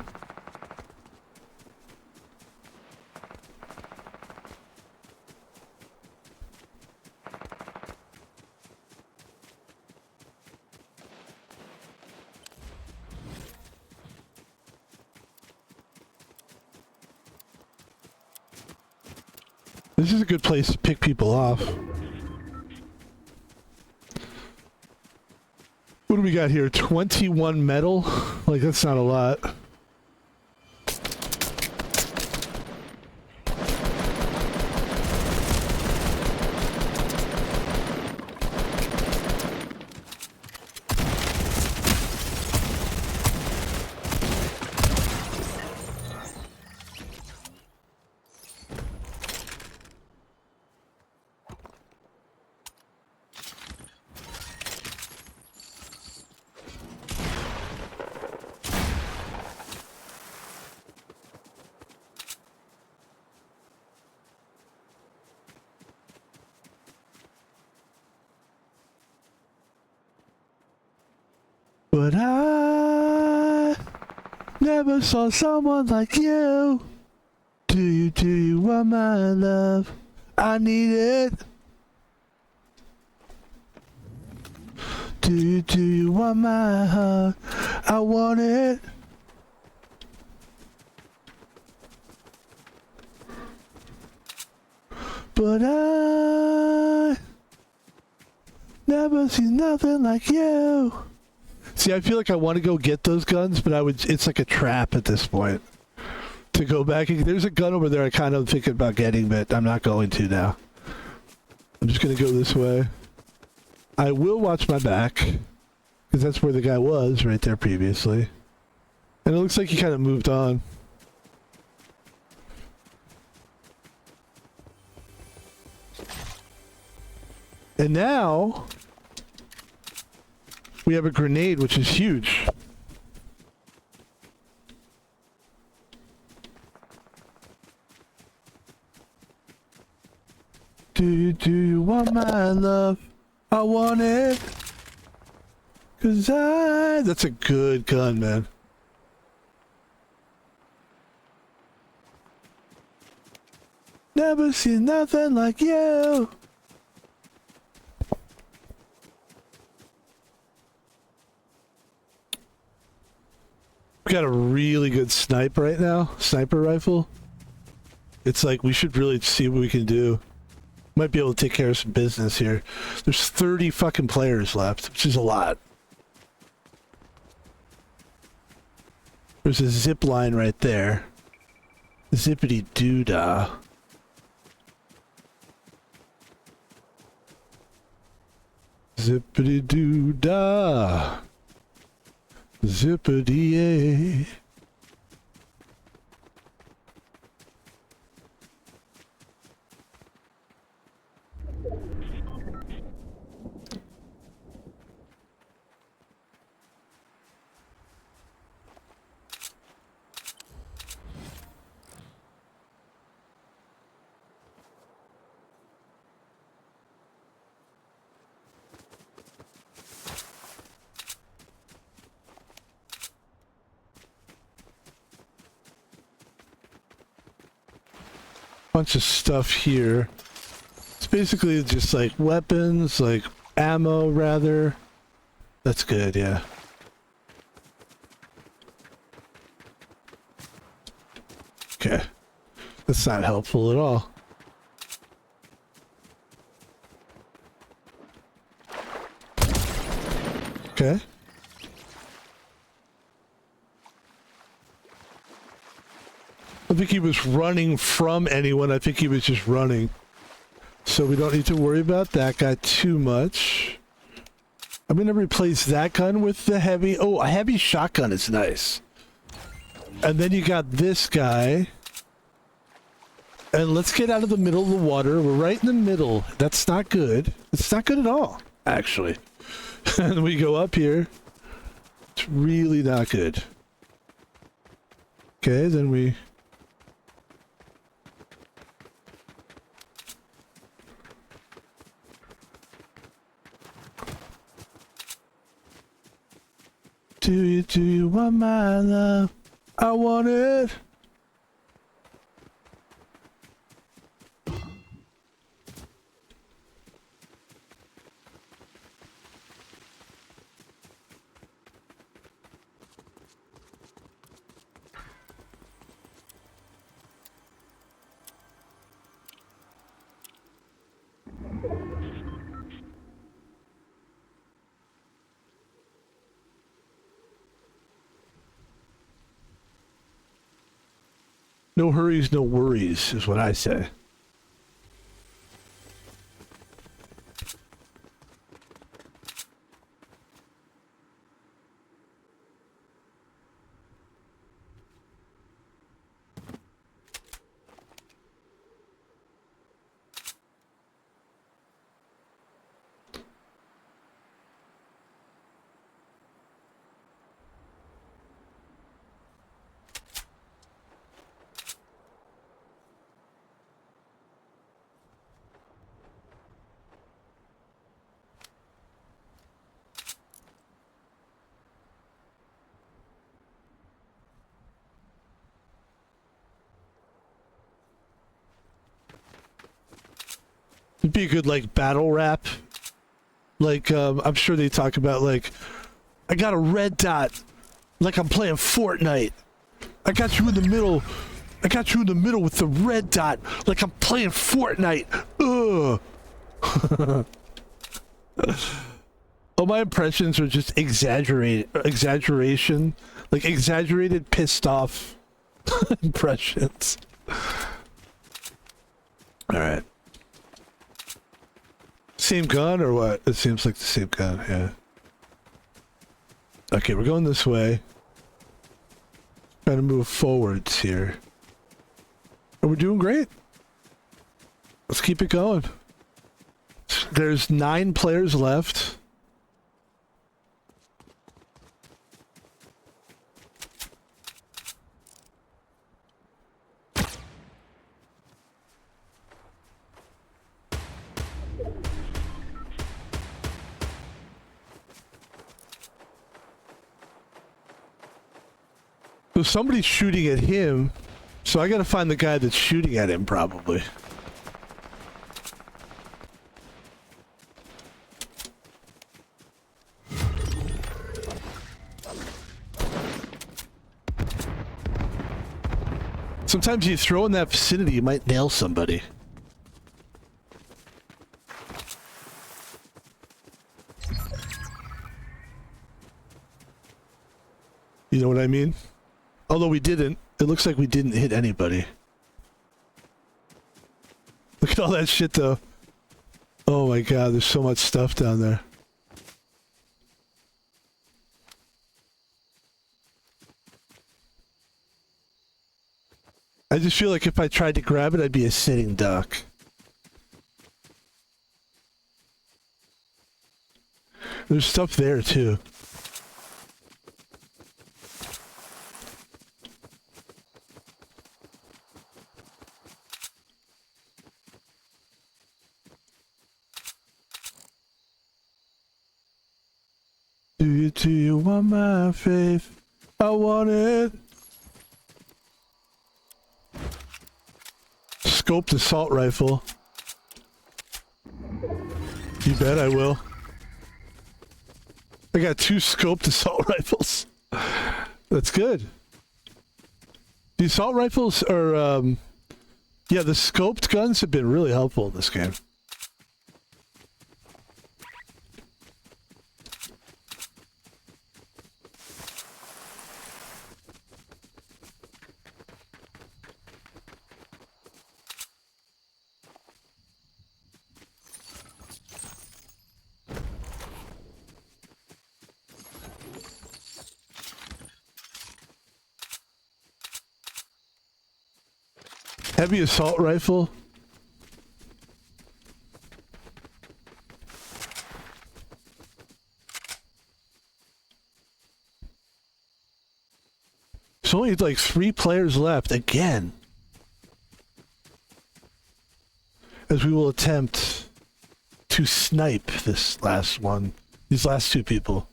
This is a good place to pick people off. What do we got here? 21 metal? Like, that's not a lot. But I never saw someone like you. Do you want my love? I need it. Do you want my heart? I want it. But I never seen nothing like you. See, I feel like I want to go get those guns, but it's like a trap at this point. To go back, there's a gun over there I kind of thinking about getting, but I'm not going to now. I'm just going to go this way. I will watch my back, because that's where the guy was right there previously. And it looks like he kind of moved on. And now we have a grenade, which is huge. Do you want my love? I want it. That's a good gun, man. Never seen nothing like you. We got a really good sniper right now. Sniper rifle. It's like we should really see what we can do. Might be able to take care of some business here. There's 30 fucking players left, which is a lot. There's a zip line right there. Zippity doodah. Zippity doodah. Zippity-yay. Bunch of stuff here. It's basically just like weapons, like ammo rather. That's good, yeah. Okay. That's not helpful at all. Okay. I think he was running from anyone. I think he was just running. So we don't need to worry about that guy too much. I'm going to replace that gun with the heavy. Oh, a heavy shotgun is nice. And then you got this guy. And let's get out of the middle of the water. We're right in the middle. That's not good. It's not good at all, actually. And we go up here. It's really not good. Okay, then we... Do you want my love? I want it. No hurries, no worries, is what I say. It'd be a good, like, battle rap. Like, I'm sure they talk about, like, I got a red dot, like I'm playing Fortnite. I got you in the middle. I got you in the middle with the red dot, like I'm playing Fortnite. Ugh. All my impressions are just exaggeration, like exaggerated, pissed off impressions. All right. Same gun or what? It seems like the same gun, yeah. Okay, we're going this way. Trying to move forwards here. And we're doing great. Let's keep it going. There's 9 players left. So somebody's shooting at him, so I gotta find the guy that's shooting at him, probably. Sometimes you throw in that vicinity, you might nail somebody. You know what I mean? Although we didn't. It looks like we didn't hit anybody. Look at all that shit, though. Oh my god, there's so much stuff down there. I just feel like if I tried to grab it, I'd be a sitting duck. There's stuff there, too. Do you want my faith? I want it. Scoped assault rifle. You bet I will. I got 2 scoped assault rifles. That's good. The assault rifles are, yeah, the scoped guns have been really helpful in this game. Heavy assault rifle. There's only like 3 players left again. As we will attempt to snipe this last one. These last 2 people.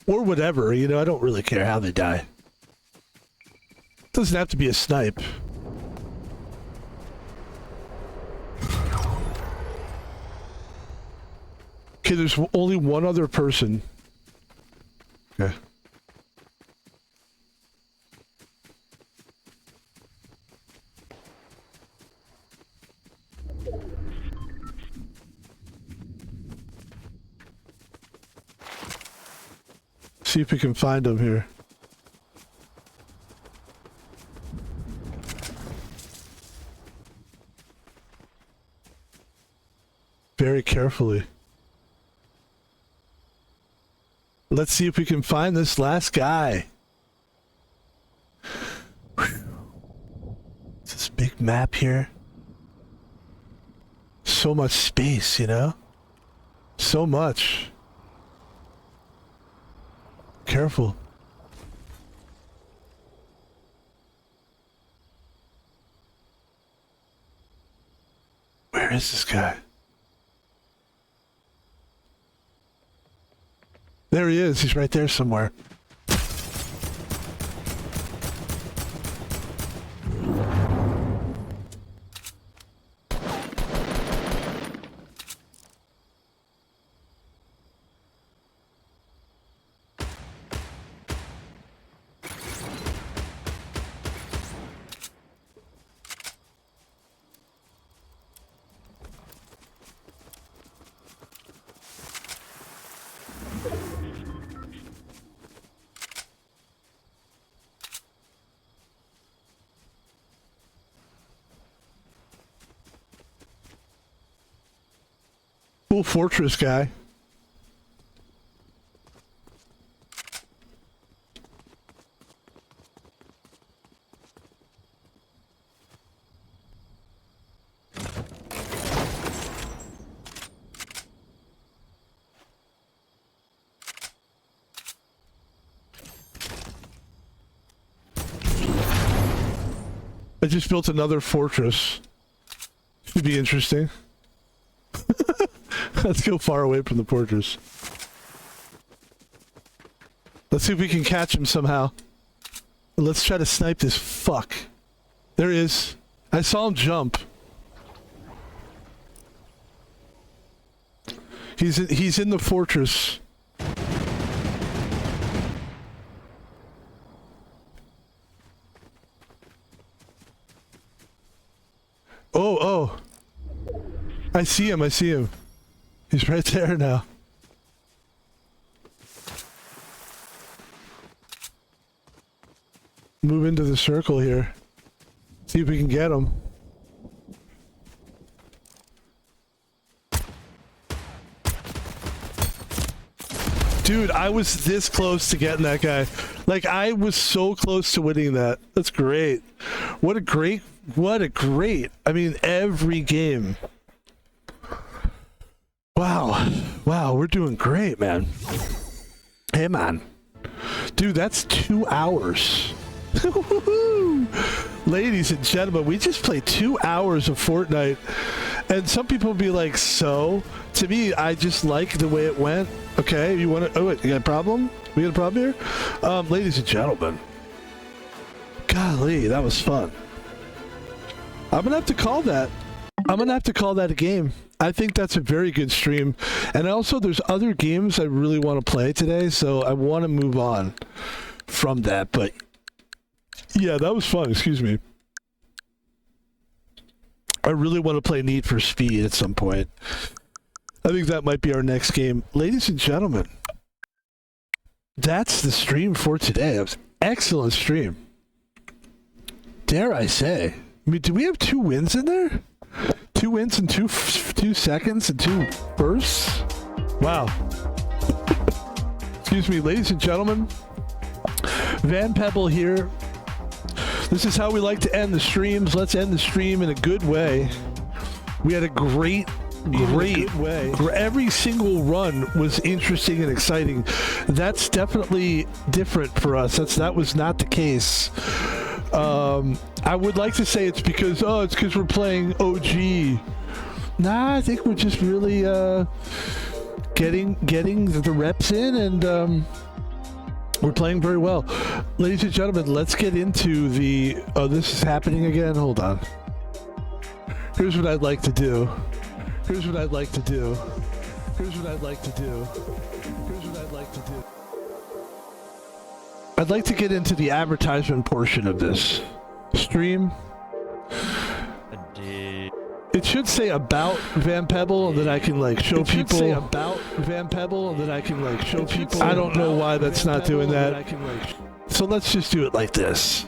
Or whatever, you know, I don't really care how they die. Doesn't have to be a snipe. Okay, there's only one other person. Okay. see if we can find him here. Very carefully. Let's see if we can find this last guy. It's this big map here. So much space, you know? So much. Careful. Where is this guy? There he is. He's right there somewhere. Cool fortress guy. I just built another fortress. Should be interesting. Let's go far away from the fortress. Let's see if we can catch him somehow. Let's try to snipe this fuck. There he is. I saw him jump. He's in the fortress. Oh. I see him. He's right there now. Move into the circle here. See if we can get him. Dude, I was this close to getting that guy. Like, I was so close to winning that. That's great. What a great, I mean, every game. Wow, we're doing great, man. Hey, man. Dude, that's 2 hours. Ladies and gentlemen, we just played 2 hours of Fortnite. And some people will be like, so? To me, I just like the way it went. Okay, you want to... Oh, wait, you got a problem? We got a problem here? Ladies and gentlemen. Golly, that was fun. I'm going to have to call that. I'm going to have to call that a game. I think that's a very good stream. And also, there's other games I really want to play today, so I want to move on from that. But, yeah, that was fun. Excuse me. I really want to play Need for Speed at some point. I think that might be our next game. Ladies and gentlemen, that's the stream for today. It was an excellent stream. Dare I say. I mean, do we have 2 wins in there? 2 wins in 2 seconds and 2 bursts? Wow. Excuse me, ladies and gentlemen. Van Pebble here. This is how we like to end the streams. Let's end the stream in a good way. We had a great way. Every single run was interesting and exciting. That's definitely different for us. That was not the case. I would like to say it's because we're playing OG. Nah, I think we're just really getting the reps in, and we're playing very well. Ladies and gentlemen, let's get into the... Oh, this is happening again? Hold on. Here's what I'd like to do. I'd like to get into the advertisement portion of this stream. It's should say about Van Pebble, and then I can like show people. Say about Van Pebble, and then I can like show people. I don't know why that's not doing that. So let's just do it like this.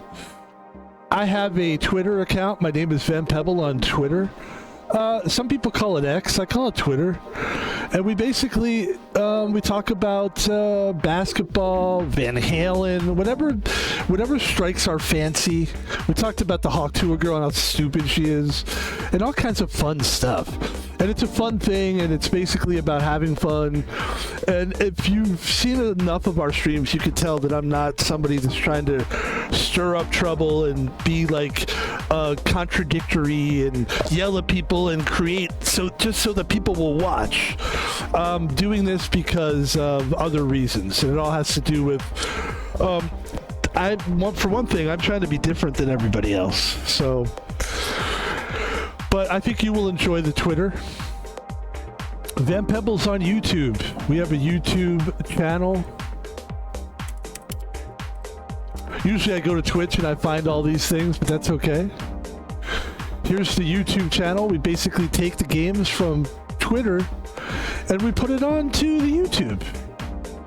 I have a Twitter account. My name is Van Pebble on Twitter. Some people call it X. I call it Twitter. And we basically, we talk about basketball, Van Halen, whatever strikes our fancy. We talked about the Hawk Tour girl and how stupid she is, and all kinds of fun stuff. And it's a fun thing, and it's basically about having fun. And if you've seen enough of our streams, you can tell that I'm not somebody that's trying to stir up trouble and be like contradictory and yell at people and create just so that people will watch. Doing this because of other reasons, and it all has to do with for one thing, I'm trying to be different than everybody else. So, but I think you will enjoy the Twitter. Van Pebble's on YouTube. We have a YouTube channel. Usually I go to Twitch and I find all these things, but that's okay. Here's the YouTube channel. We basically take the games from Twitter and we put it on to the YouTube.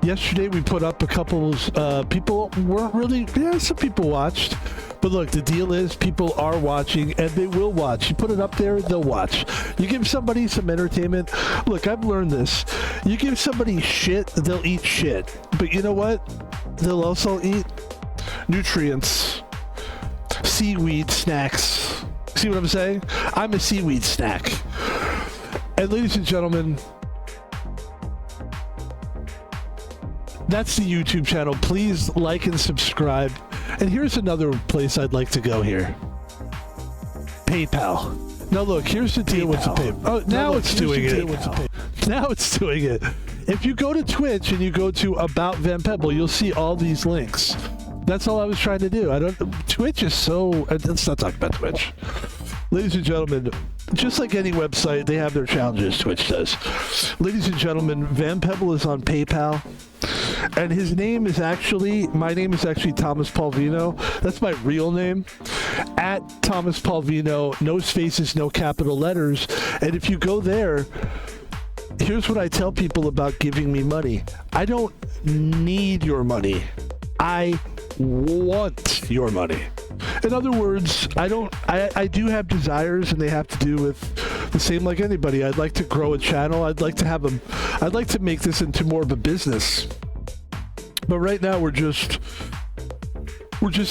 Yesterday we put up a couple, people weren't really, some people watched. But look, the deal is people are watching and they will watch. You put it up there, they'll watch. You give somebody some entertainment. Look, I've learned this. You give somebody shit, they'll eat shit. But you know what? They'll also eat nutrients, seaweed snacks. See what I'm saying? I'm a seaweed snack. And ladies and gentlemen, that's the YouTube channel. Please like and subscribe. And here's another place I'd like to go here. PayPal. Now look, here's the deal with the PayPal. Oh, now it's doing it. Now it's doing it. If you go to Twitch and you go to About Van Pebble, you'll see all these links. That's all I was trying to do. Twitch is so... Let's not talk about Twitch. Ladies and gentlemen, just like any website, they have their challenges, Twitch does. Ladies and gentlemen, Van Pebble is on PayPal. And my name is actually Thomas Palvino. That's my real name. At Thomas Palvino, no spaces, no capital letters. And if you go there, here's what I tell people about giving me money. I don't need your money. I want your mone. In other words, I do have desires, and they have to do with the same like anybody. I'd like to grow a channel. I'd like to make this into more of a business. But right now we're just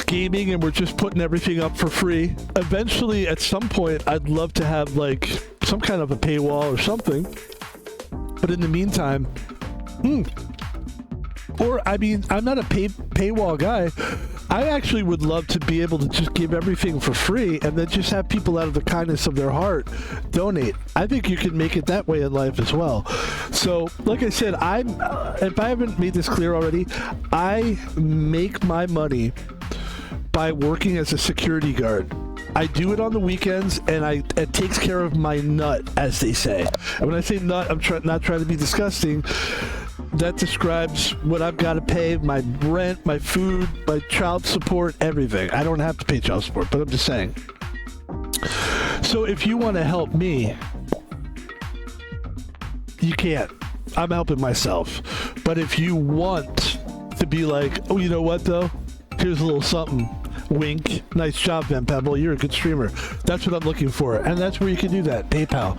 gaming, and we're just putting everything up for free. Eventually, at some point, I'd love to have like some kind of a paywall or something. But in the meantime, I'm not a paywall guy. I actually would love to be able to just give everything for free and then just have people out of the kindness of their heart donate. I think you can make it that way in life as well. So, like I said, if I haven't made this clear already, I make my money by working as a security guard. I do it on the weekends, and it takes care of my nut, as they say. And when I say nut, I'm not trying to be disgusting. That describes what I've got to pay, my rent, my food, my child support, everything. I don't have to pay child support, but I'm just saying. So if you want to help me, you can't. I'm helping myself. But if you want to be like, oh, you know what, though? Here's a little something. Wink. Nice job, Van Pebble. You're a good streamer. That's what I'm looking for. And that's where you can do that. PayPal.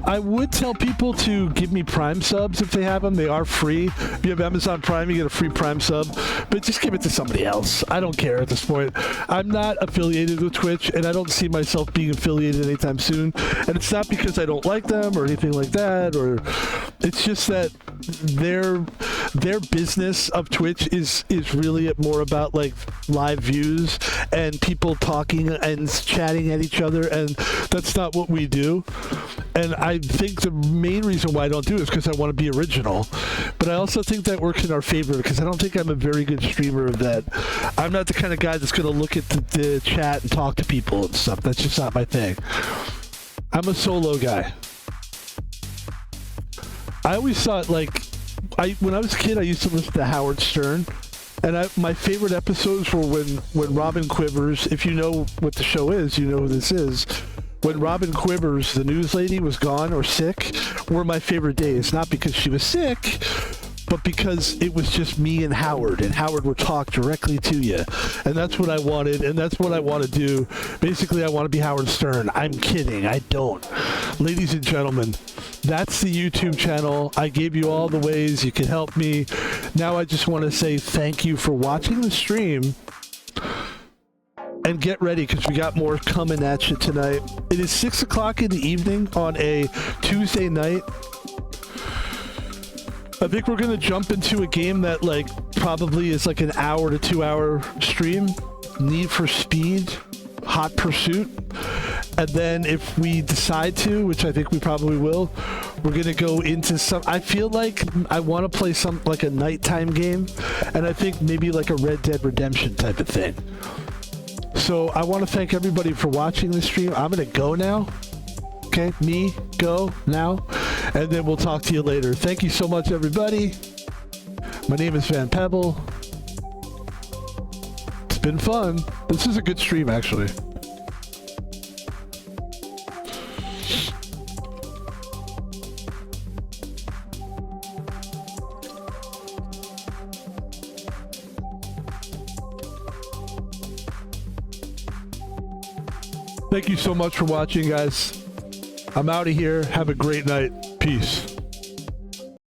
I would tell people to give me Prime subs if they have them. They are free. If you have Amazon Prime, you get a free Prime sub. But just give it to somebody else. I don't care at this point. I'm not affiliated with Twitch, and I don't see myself being affiliated anytime soon. And it's not because I don't like them or anything like that. Or it's just that their business of Twitch is really more about like live views and people talking and chatting at each other, and that's not what we do. And I think the main reason why I don't do it is because I want to be original. But I also think that works in our favor because I don't think I'm a very good streamer. That I'm not the kind of guy that's going to look at the chat and talk to people and stuff. That's just not my thing. I'm a solo guy. I always thought, like, when I was a kid, I used to listen to Howard Stern. And my favorite episodes were when Robin Quivers, if you know what the show is, you know who this is. when Robin Quivers, the news lady, was gone or sick, were my favorite days. Not because she was sick, but because it was just me and Howard would talk directly to you. And that's what I wanted, and that's what I want to do. Basically, I want to be Howard Stern. I'm kidding. I don't. Ladies and gentlemen, that's the YouTube channel. I gave you all the ways you can help me. Now I just want to say thank you for watching the stream. And get ready, because we got more coming at you tonight. It is 6 o'clock in the evening on a Tuesday night. I think we're going to jump into a game that probably is an hour to 2 hour stream. Need for Speed, Hot Pursuit. And then if we decide to, which I think we probably will, we're going to go into some... I feel like I want to play some a nighttime game. And I think maybe a Red Dead Redemption type of thing. So I want to thank everybody for watching the stream. I'm going to go now. Okay, me, go now. And then we'll talk to you later. Thank you so much, everybody. My name is Van Pebble. It's been fun. This is a good stream, actually. Thank you so much for watching, guys. I'm out of here. Have a great night. Peace.